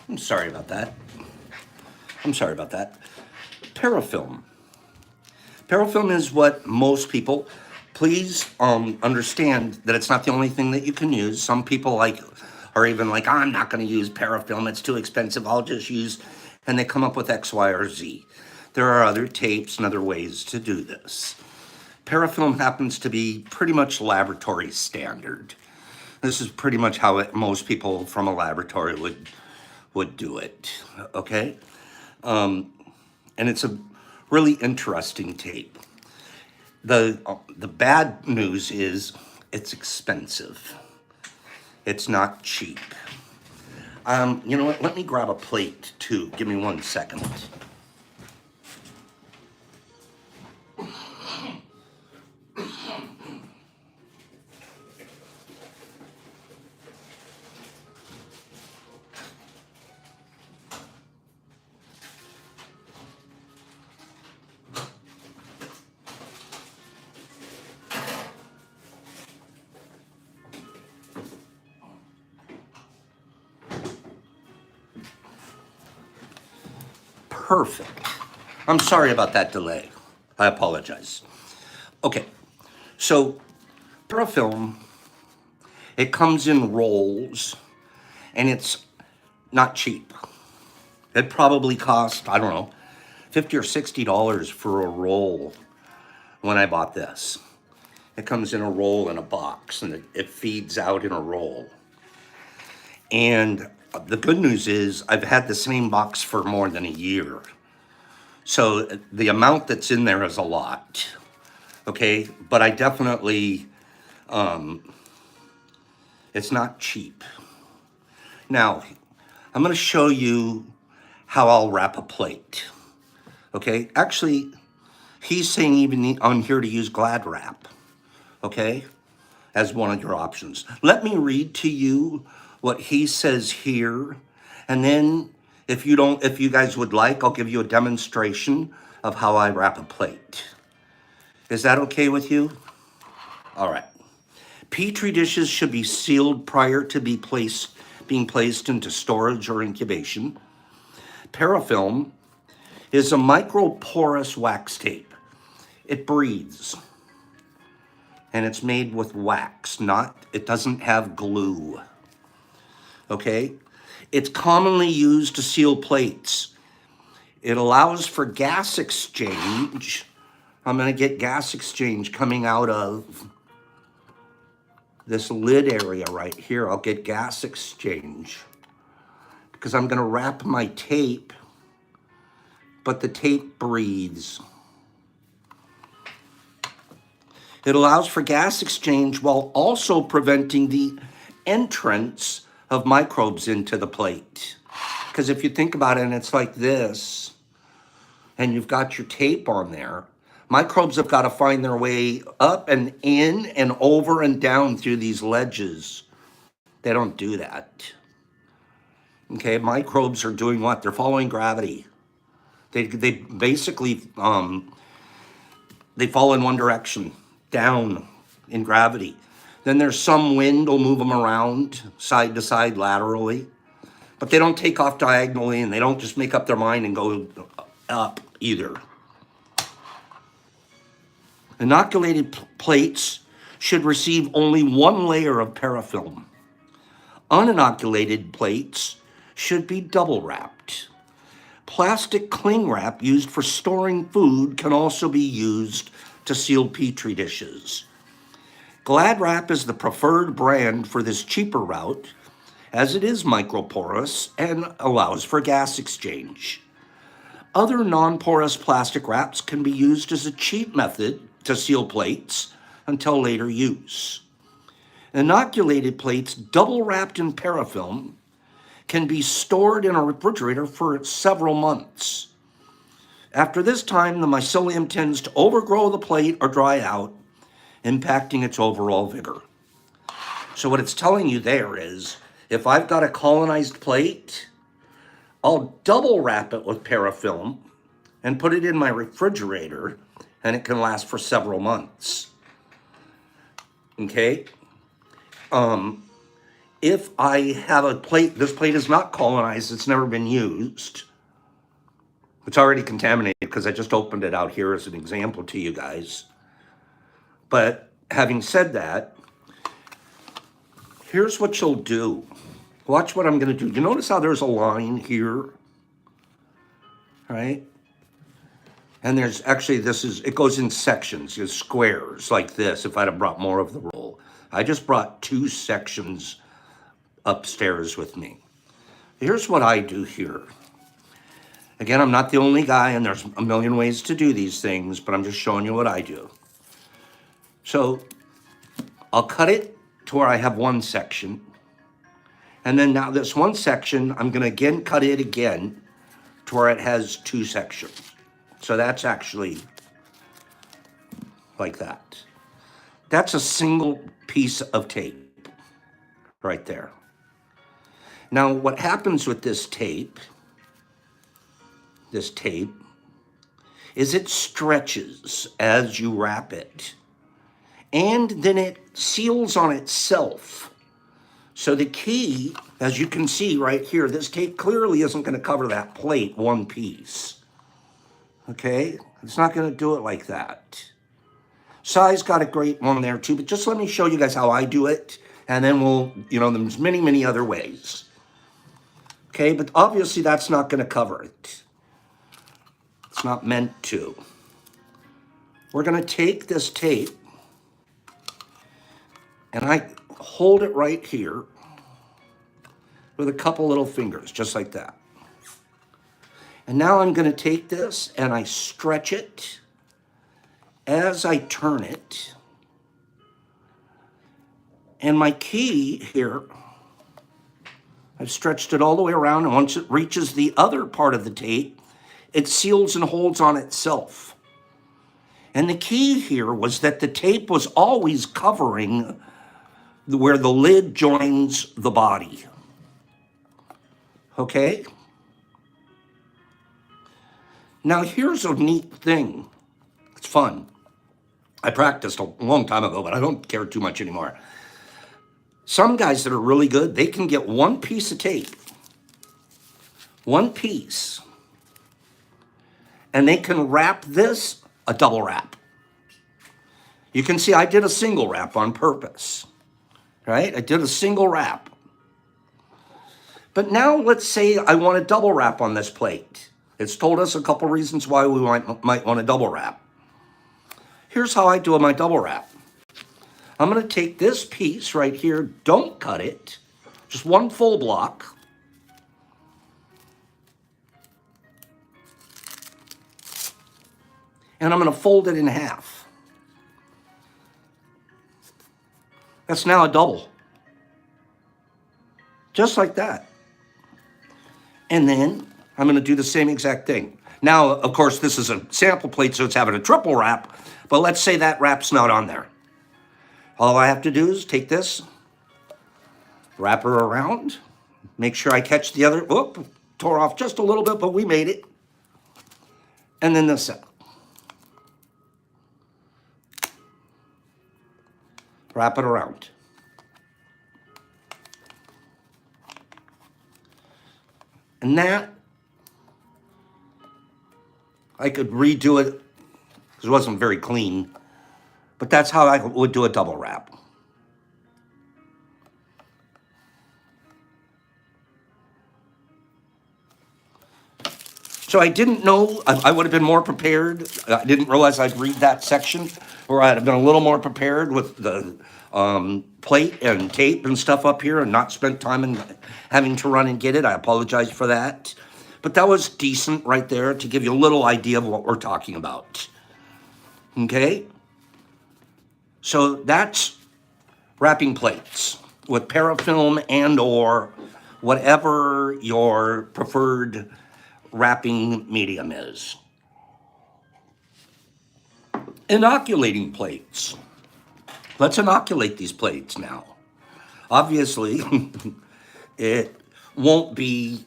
I'm sorry about that. Parafilm. Parafilm is what most people, please understand that it's not the only thing that you can use. Some people are even like, I'm not going to use parafilm. It's too expensive. I'll just use, and they come up with X, Y, or Z. There are other tapes and other ways to do this. Parafilm happens to be pretty much laboratory standard. This is pretty much how most people from a laboratory would do it, okay? And it's a really interesting tape. The bad news is it's expensive. It's not cheap. You know what? Let me grab a plate too. Give me 1 second. Perfect. I'm sorry about that delay. I apologize. Okay, so parafilm, it comes in rolls, and it's not cheap. It probably cost, I don't know, $50 or $60 for a roll when I bought this. It comes in a roll in a box, and it feeds out in a roll. And the good news is I've had the same box for more than a year. So the amount that's in there is a lot, okay? But I definitely, it's not cheap. Now, I'm gonna show you how I'll wrap a plate, okay? Actually, he's saying even on here to use Glad Wrap, okay? As one of your options. Let me read to you what he says here, and then if you guys would like, I'll give you a demonstration of how I wrap a plate. Is that okay with you? All right. Petri dishes should be sealed prior to being placed into storage or incubation. Parafilm is a microporous wax tape. It breathes. And it's made with wax, it doesn't have glue. Okay? It's commonly used to seal plates. It allows for gas exchange. I'm gonna get gas exchange coming out of this lid area right here. I'll get gas exchange because I'm gonna wrap my tape, but the tape breathes. It allows for gas exchange while also preventing the entrance of microbes into the plate. Because if you think about it, and it's like this, and you've got your tape on there, microbes have got to find their way up and in and over and down through these ledges. They don't do that. Okay, microbes are doing what? They're following gravity. They basically, they fall in one direction, down in gravity. Then there's some wind will move them around side to side laterally, but they don't take off diagonally, and they don't just make up their mind and go up either. Inoculated plates should receive only one layer of parafilm. Uninoculated plates should be double wrapped. Plastic cling wrap used for storing food can also be used to seal Petri dishes. Glad Wrap is the preferred brand for this cheaper route, as it is microporous and allows for gas exchange. Other non-porous plastic wraps can be used as a cheap method to seal plates until later use. Inoculated plates double wrapped in parafilm can be stored in a refrigerator for several months. After this time, the mycelium tends to overgrow the plate or dry out, impacting its overall vigor. So what it's telling you there is, if I've got a colonized plate, I'll double wrap it with parafilm and put it in my refrigerator, and it can last for several months. Okay? If I have a plate, this plate is not colonized, it's never been used. It's already contaminated because I just opened it out here as an example to you guys. But having said that, here's what you'll do. Watch what I'm gonna do. You notice how there's a line here, right? And there's actually, it goes in sections, squares like this, if I'd have brought more of the roll. I just brought 2 sections upstairs with me. Here's what I do here. Again, I'm not the only guy, and there's a million ways to do these things, but I'm just showing you what I do. So I'll cut it to where I have 1 section. And then now this 1 section, I'm gonna again cut it again to where it has 2 sections. So that's actually like that. That's a single piece of tape right there. Now what happens with this tape is it stretches as you wrap it, and then it seals on itself So the key, as you can see right here, this tape clearly isn't going to cover that plate one piece. Okay? It's not going to do it like that. Si's got a great one there too, but just let me show you guys how I do it, and then we'll, there's many, many other ways. Okay, but obviously that's not going to cover it. It's not meant to. We're going to take this tape, and I hold it right here with a couple little fingers, just like that. And now I'm going to take this and I stretch it as I turn it. And my key here, I've stretched it all the way around, and once it reaches the other part of the tape, it seals and holds on itself. And the key here was that the tape was always covering where the lid joins the body. Okay? Now here's a neat thing. It's fun. I practiced a long time ago, but I don't care too much anymore. Some guys that are really good, they can get one piece of tape, one piece, and they can wrap this a double wrap. You can see I did a single wrap on purpose, right? I did a single wrap. But now let's say I want a double wrap on this plate. It's told us a couple reasons why we might want a double wrap. Here's how I do my double wrap. I'm going to take this piece right here, don't cut it, just one full block. And I'm going to fold it in half. That's now a double. Just like that. And then I'm going to do the same exact thing. Now, of course, this is a sample plate, so it's having a triple wrap, but let's say that wrap's not on there. All I have to do is take this, wrap her around, make sure I catch the other, tore off just a little bit, but we made it. And then this out. Wrap it around. And that, I could redo it because it wasn't very clean, but that's how I would do a double wrap. So I didn't know, I would have been more prepared. I didn't realize I'd read that section, or I'd have been a little more prepared with the plate and tape and stuff up here and not spent time in having to run and get it. I apologize for that. But that was decent right there to give you a little idea of what we're talking about. Okay? So that's wrapping plates with parafilm and or whatever your preferred wrapping medium is. Inoculating plates. Let's inoculate these plates now. Obviously, it won't be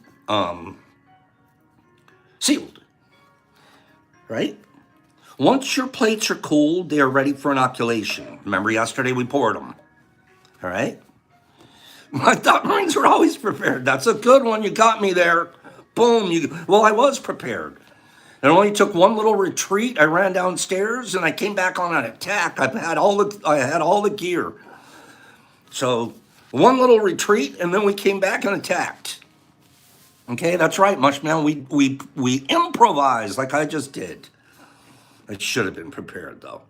sealed, right? Once your plates are cooled, they are ready for inoculation. Remember yesterday we poured them, all right? I thought Marines were always prepared. That's a good one. You got me there. Boom. Well, I was prepared. It only took one little retreat. I ran downstairs and I came back on an attack. I had all the gear. So one little retreat and then we came back and attacked. Okay, that's right, Mushman. We improvised like I just did. I should have been prepared though.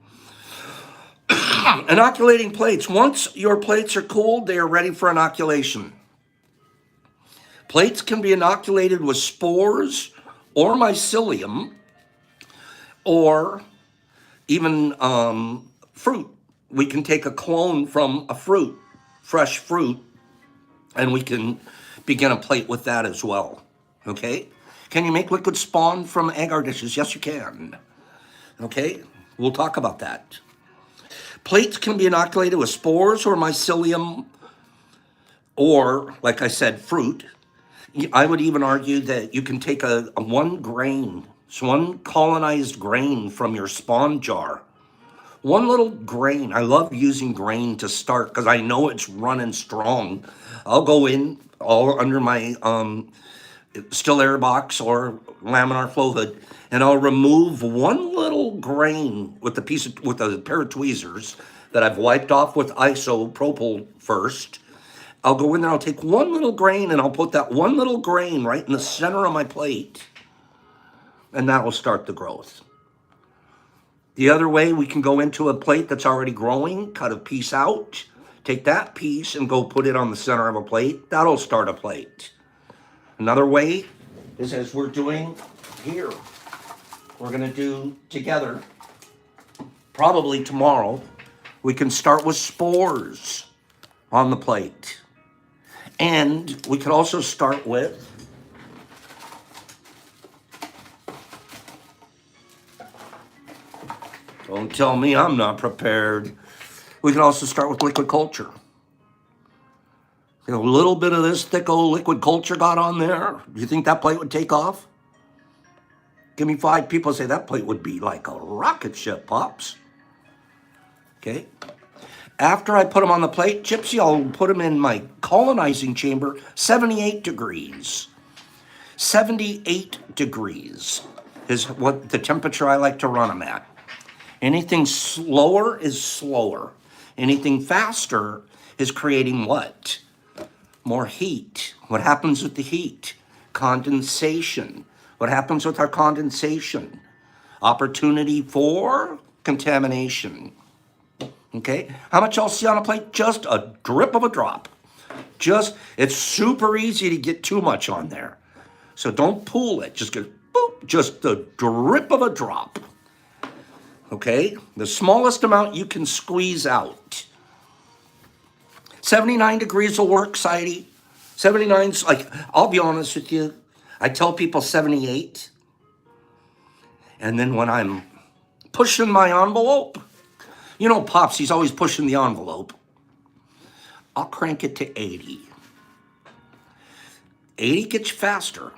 Inoculating plates. Once your plates are cooled, they are ready for inoculation. Plates can be inoculated with spores or mycelium, or even fruit. We can take a clone from a fruit, fresh fruit, and we can begin a plate with that as well, okay? Can you make liquid spawn from agar dishes? Yes, you can, okay? We'll talk about that. Plates can be inoculated with spores or mycelium, or, like I said, fruit. I would even argue that you can take a one colonized grain from your spawn jar, One little grain. I love using grain to start because I know it's running strong. I'll go in all under my still air box or laminar flow hood, and I'll remove one little grain with with a pair of tweezers that I've wiped off with isopropyl first. I'll go in there, I'll take one little grain, and I'll put that one little grain right in the center of my plate, and that will start the growth. The other way, we can go into a plate that's already growing, cut a piece out, take that piece and go put it on the center of a plate. That'll start a plate. Another way is as we're doing here. We're going to do together, probably tomorrow, we can start with spores on the plate. And we could also start with don't tell me I'm not prepared. We can also start with liquid culture. A little bit of this thick old liquid culture got on there. Do you think that plate would take off? Give me 5 people say that plate would be like a rocket ship, Pops. Okay. After I put them on the plate, Gypsy, I'll put them in my colonizing chamber, 78 degrees. 78 degrees is what the temperature I like to run them at. Anything slower is slower. Anything faster is creating what? More heat. What happens with the heat? Condensation. What happens with our condensation? Opportunity for contamination. Okay? How much y'all see on a plate? Just a drip of a drop. It's super easy to get too much on there. So don't pool it. Just get, boop, just a drip of a drop. Okay? The smallest amount you can squeeze out. 79 degrees will work, Sidey. 79's like, I'll be honest with you. I tell people 78. And then when I'm pushing my envelope, you know, Pops, he's always pushing the envelope. I'll crank it to 80. 80 gets faster.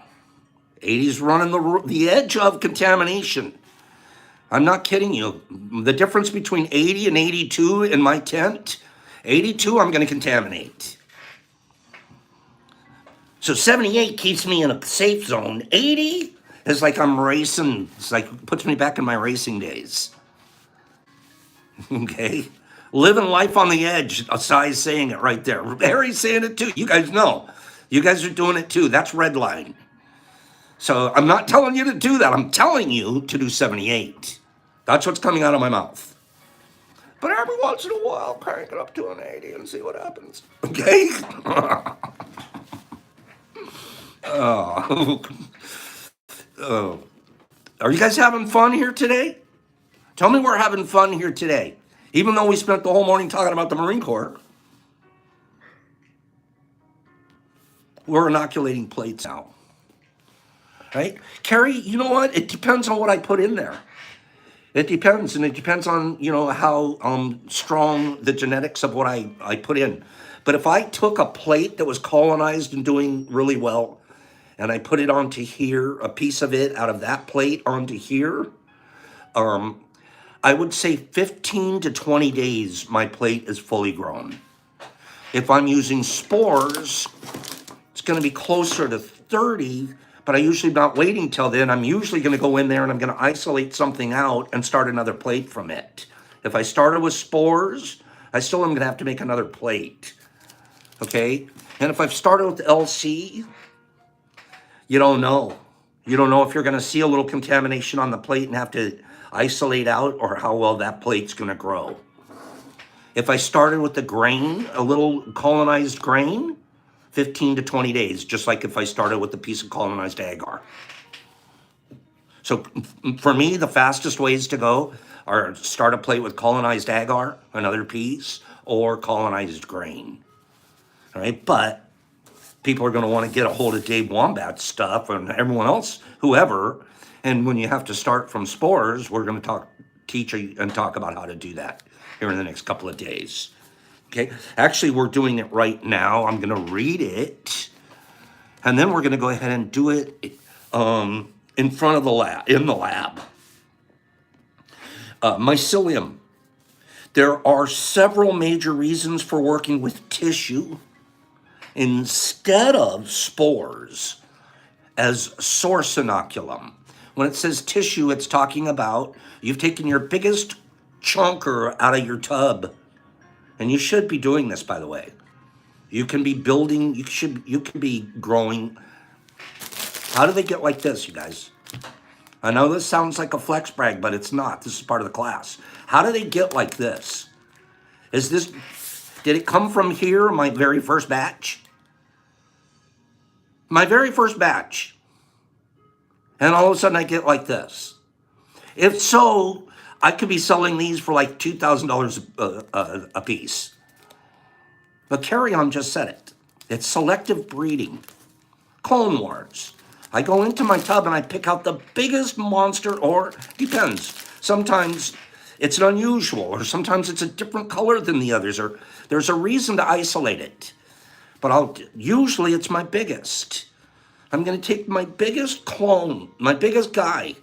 80's running the edge of contamination. I'm not kidding you. The difference between 80 and 82 in my tent, 82 I'm going to contaminate. So 78 keeps me in a safe zone. 80 is like I'm racing. It's like puts me back in my racing days. Okay? Living life on the edge. Asai's saying it right there. Harry's saying it too. You guys know. You guys are doing it too. That's red line. So I'm not telling you to do that. I'm telling you to do 78. That's what's coming out of my mouth. But every once in a while, crank it up to an 80 and see what happens. Okay? Are you guys having fun here today? Tell me we're having fun here today. Even though we spent the whole morning talking about the Marine Corps, we're inoculating plates now. Right? Carrie, you know what? It depends on what I put in there. It depends, and it depends on, you know, how strong the genetics of what I put in. But if I took a plate that was colonized and doing really well, and I put it onto here, a piece of it out of that plate onto here, I would say 15 to 20 days my plate is fully grown. If I'm using spores, it's going to be closer to 30, but I usually not waiting till then. I'm usually going to go in there and I'm going to isolate something out and start another plate from it. If I started with spores, I still am going to have to make another plate. Okay? And if I've started with LC, you don't know. You don't know if you're going to see a little contamination on the plate and have to isolate out, or how well that plate's going to grow. If I started with the grain, a little colonized grain, 15 to 20 days, just like if I started with a piece of colonized agar. So for me, the fastest ways to go are start a plate with colonized agar, another piece, or colonized grain. All right, but people are going to want to get a hold of Dave Wombat's stuff and everyone else, whoever. And when you have to start from spores, we're going to teach you and talk about how to do that here in the next couple of days. Okay. Actually, we're doing it right now. I'm going to read it, and then we're going to go ahead and do it in front of the lab, in the lab. Mycelium. There are several major reasons for working with tissue instead of spores as source inoculum. When it says tissue, it's talking about you've taken your biggest chunker out of your tub. And you should be doing this, by the way. You can be building, you can be growing. How do they get like this, you guys? I know this sounds like a flex brag, but it's not. This is part of the class. How do they get like this? Did it come from here, my very first batch? My very first batch. And all of a sudden I get like this. If so, I could be selling these for like $2,000 a piece. But Carry On just said it. It's selective breeding. Clone Wars. I go into my tub and I pick out the biggest monster, or depends. Sometimes it's an unusual, or sometimes it's a different color than the others, or there's a reason to isolate it. But usually it's my biggest. I'm going to take my biggest clone, my biggest guy,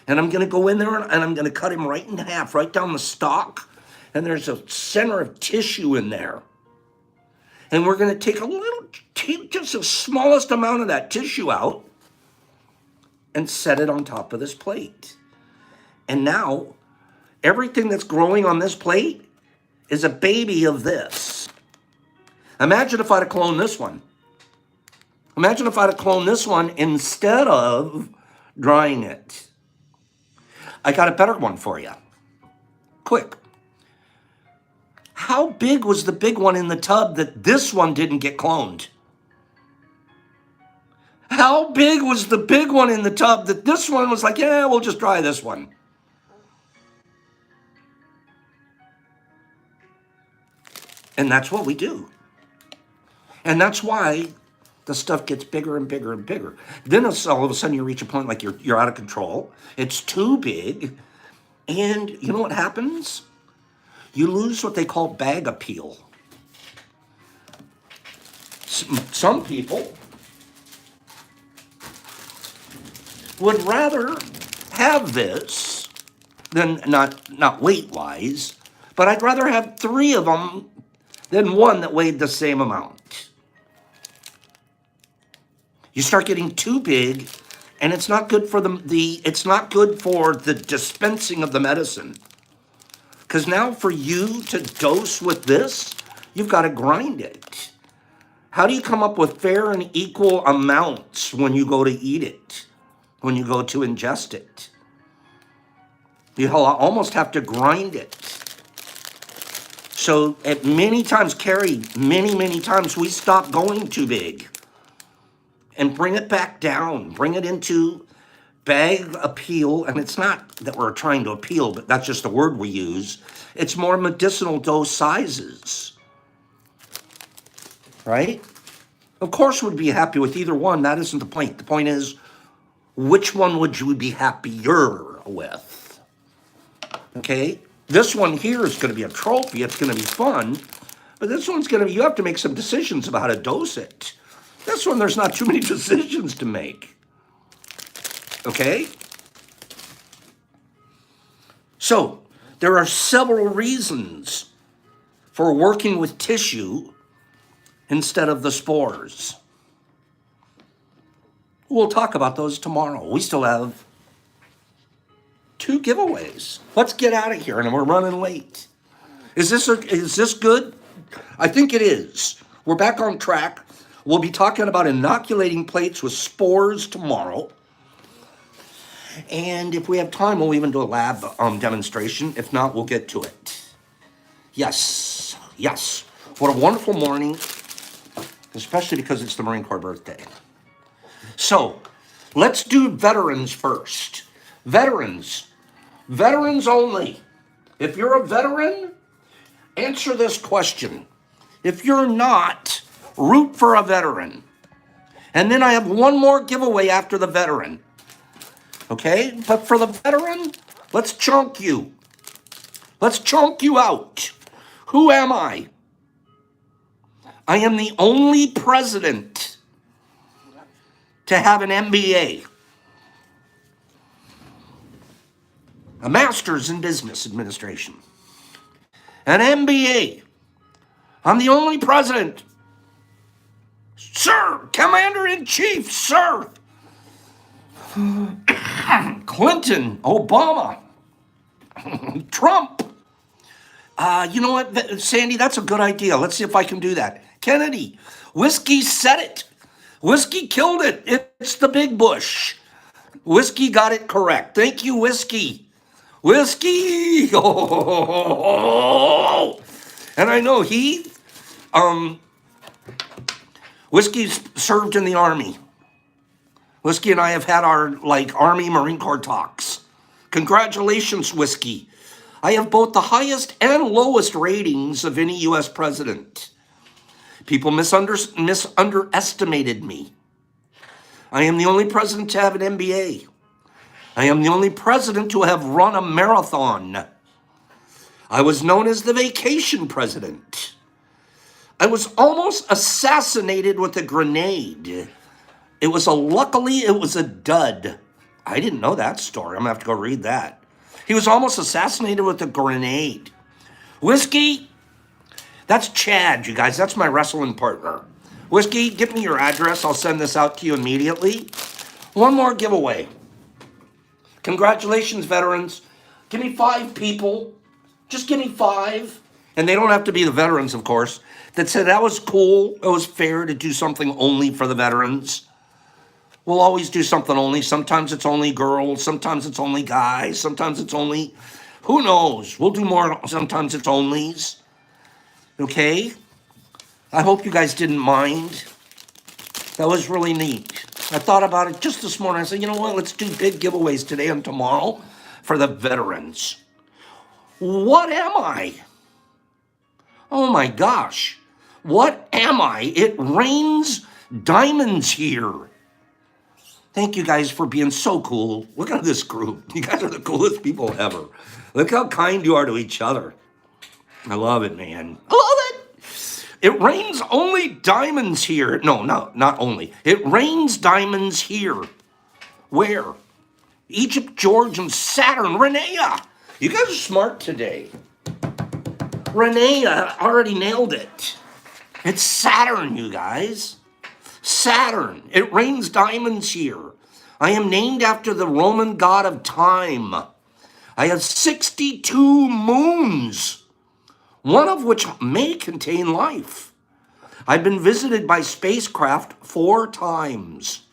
and I'm going to go in there and I'm going to cut him right in half, right down the stalk. And there's a center of tissue in there. And we're going to take just the smallest amount of that tissue out and set it on top of this plate. And now everything that's growing on this plate is a baby of this. Imagine if I'd have cloned this one. Imagine if I'd have cloned this one instead of drying it. I got a better one for you. Quick. How big was the big one in the tub that this one didn't get cloned? How big was the big one in the tub that this one was like, yeah, we'll just dry this one? And that's what we do. And that's why the stuff gets bigger and bigger and bigger. Then all of a sudden you reach a point like you're out of control. It's too big. And you know what happens? You lose what they call bag appeal. Some people would rather have this than, not weight-wise, but I'd rather have 3 of them than one that weighed the same amount. You start getting too big, and it's not good for it's not good for the dispensing of the medicine. Because now for you to dose with this, you've got to grind it. How do you come up with fair and equal amounts when you go to eat it, when you go to ingest it? You almost have to grind it. So at many times, Carrie, many times we stop going too big and bring it back down, bring it into bag appeal. And it's not that we're trying to appeal, but that's just a word we use. It's more medicinal dose sizes, right? Of course we'd be happy with either one. That isn't the point. The point is, which one would you be happier with? Okay? This one here is going to be a trophy. It's going to be fun. But this one's going to be, you have to make some decisions about how to dose it. This one, there's not too many decisions to make. Okay? So, there are several reasons for working with tissue instead of the spores. We'll talk about those tomorrow. We still have 2 giveaways. Let's get out of here, and we're running late. Is this good? I think it is. We're back on track. We'll be talking about inoculating plates with spores tomorrow. And if we have time, we'll even do a lab demonstration. If not, we'll get to it. Yes. What a wonderful morning, especially because it's the Marine Corps birthday. So, let's do veterans first. Veterans only. If you're a veteran, answer this question. If you're not, root for a veteran. And then I have one more giveaway after the veteran. Okay? But for the veteran, let's chunk you. Let's chunk you out. Who am I? I am the only president to have an MBA, a master's in business administration. an MBA. I'm the only president. Sir, Commander-in-Chief, sir. Clinton, Obama, Trump. You know what, Sandy, that's a good idea. Let's see if I can do that. Kennedy, Whiskey said it. Whiskey killed it. It's the big bush. Whiskey got it correct. Thank you, Whiskey. Whiskey. Oh. And I know Whiskey served in the Army. Whiskey and I have had our Army Marine Corps talks. Congratulations, Whiskey. I have both the highest and lowest ratings of any U.S. president. People underestimated me. I am the only president to have an MBA. I am the only president to have run a marathon. I was known as the vacation president. I was almost assassinated with a grenade. Luckily, it was a dud. I didn't know that story. I'm gonna have to go read that. He was almost assassinated with a grenade. Whiskey, that's Chad, you guys. That's my wrestling partner. Whiskey, give me your address. I'll send this out to you immediately. One more giveaway. Congratulations, veterans. Give me 5 people. Just give me 5. And they don't have to be the veterans, of course, that said that was cool. It was fair to do something only for the veterans. We'll always do something only. Sometimes it's only girls. Sometimes it's only guys. Sometimes it's only, who knows? We'll do more. Sometimes it's onlys. Okay? I hope you guys didn't mind. That was really neat. I thought about it just this morning. I said, you know what? Let's do big giveaways today and tomorrow for the veterans. What am I? Oh my gosh. What am I? It rains diamonds here. Thank you guys for being so cool. Look at this group. You guys are the coolest people ever. Look how kind you are to each other. I love it, man. I love it. It rains only diamonds here. No, not only. It rains diamonds here. Where? Egypt, George, and Saturn. Renea. You guys are smart today. Renea already nailed it. It's Saturn, you guys. Saturn. It rains diamonds here. I am named after the Roman god of time. I have 62 moons, one of which may contain life. I've been visited by spacecraft 4 times.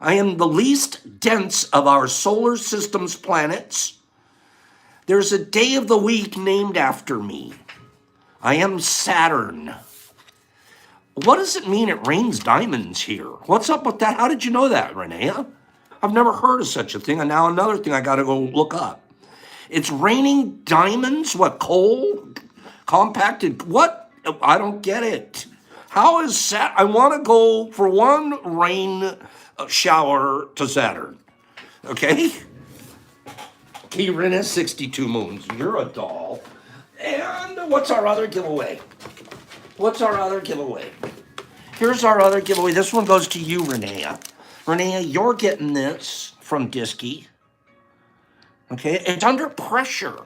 I am the least dense of our solar system's planets. There's a day of the week named after me. I am Saturn. What does it mean it rains diamonds here? What's up with that? How did you know that, Renea? I've never heard of such a thing, and now another thing I gotta go look up. It's raining diamonds? What, coal? Compacted? What? I don't get it. How is Saturn? I want to go for one rain shower to Saturn. Okay? Kieran has 62 moons. You're a doll. And what's our other giveaway? What's our other giveaway? Here's our other giveaway. This one goes to you, Renea. Renea, you're getting this from Diski. Okay? It's under pressure.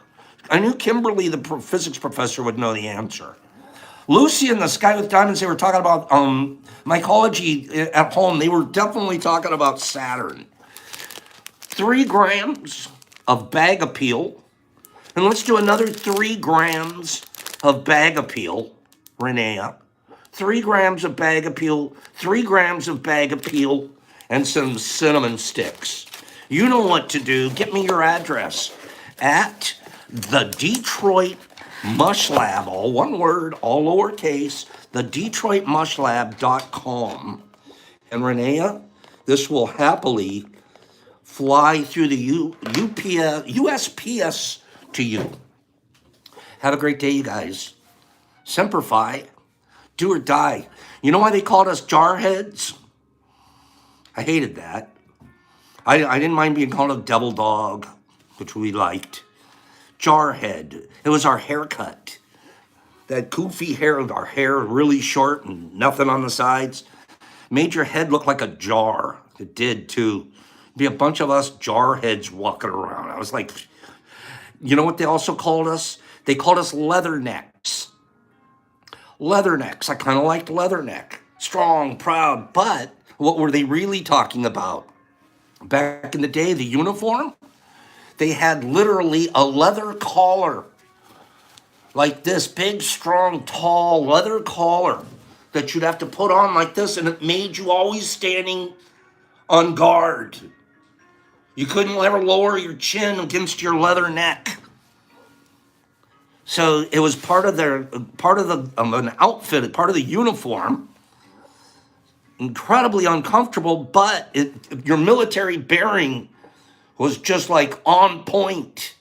I knew Kimberly, the physics professor, would know the answer. Lucy and the Sky with Diamonds, they were talking about mycology at home. They were definitely talking about Saturn. 3 grams of bag appeal. And let's do another 3 grams of bag appeal, Renea. 3 grams of bag appeal, 3 grams of bag appeal, and some cinnamon sticks. You know what to do. Get me your address at the Detroit Mush Lab, all one word, all lowercase, the DetroitMushLab.com. And Renea, this will happily fly through the USPS to you. Have a great day, you guys. Semper Fi, do or die. You know why they called us jarheads? I hated that. I didn't mind being called a devil dog, which we liked. Jarhead. It was our haircut. That goofy hair, our hair really short and nothing on the sides, made your head look like a jar. It did too. Be a bunch of us jarheads walking around. I was like, you know what they also called us? They called us leathernecks. Leathernecks. I kind of liked leatherneck. Strong, proud. But what were they really talking about? Back in the day, the uniform, they had literally a leather collar. Like this big, strong, tall leather collar that you'd have to put on like this, and it made you always standing on guard. You couldn't ever lower your chin against your leather neck. So it was part of an outfit, part of the uniform. Incredibly uncomfortable, but your military bearing was just like on point.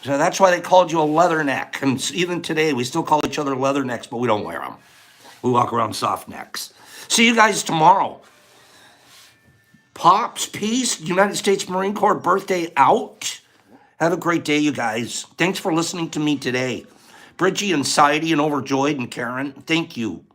So that's why they called you a leatherneck. And even today, we still call each other leathernecks, but we don't wear them. We walk around soft necks. See you guys tomorrow. Pops, peace, United States Marine Corps birthday out. Have a great day, you guys. Thanks for listening to me today. Bridgie and Sidey and Overjoyed and Karen, thank you.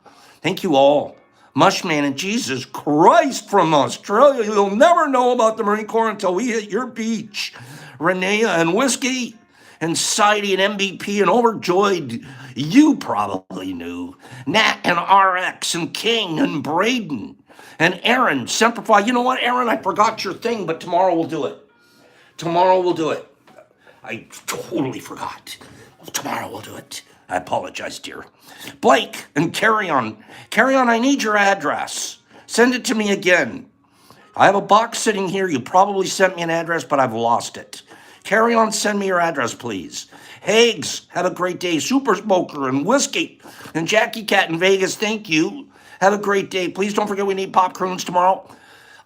Thank you all. Mushman and Jesus Christ from Australia. You'll never know about the Marine Corps until we hit your beach. Renea and Whiskey and Sidey and MVP and Overjoyed. You probably knew. Nat and RX and King and Braden and Aaron. Simplify. You know what, Aaron? I forgot your thing, but tomorrow we'll do it. Tomorrow we'll do it. I totally forgot. Tomorrow we'll do it. I apologize, dear. Blake and Carry On. Carry On, I need your address. Send it to me again. I have a box sitting here. You probably sent me an address, but I've lost it. Carry On, send me your address, please. Hags, have a great day. Super Smoker and Whiskey and Jackie Cat in Vegas, thank you. Have a great day. Please don't forget we need Pop Croons tomorrow.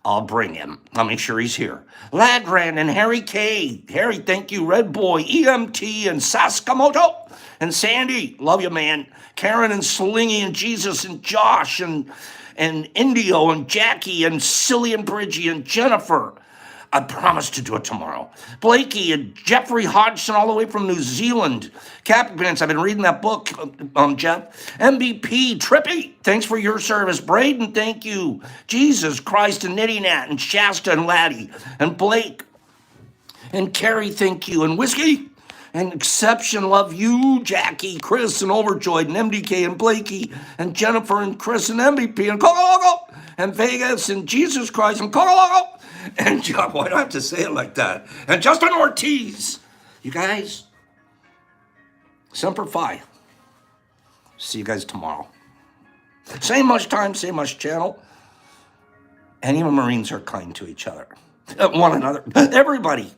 I'll bring him. I'll make sure he's here. Ladran and Harry K. Harry, thank you. Red Boy, EMT, and Sakamoto. And Sandy, love you, man. Karen and Slingy and Jesus and Josh and Indio and Jackie and Silly and Bridgie and Jennifer. I promise to do it tomorrow. Blakey and Jeffrey Hodgson all the way from New Zealand. Captain Pants, I've been reading that book, Jeff. MVP, Trippy, thanks for your service. Braden, thank you. Jesus Christ and Nitty Nat and Shasta and Laddie and Blake and Carrie, thank you. And Whiskey and Exception, love you. Jackie, Chris and Overjoyed and MDK and Blakey and Jennifer and Chris and MVP and Coco and Vegas and Jesus Christ and Coco. And John, why do I have to say it like that? And Justin Ortiz. You guys, Semper Fi. See you guys tomorrow. Same much time, same much channel. And even Marines are kind to each other. One another. Everybody.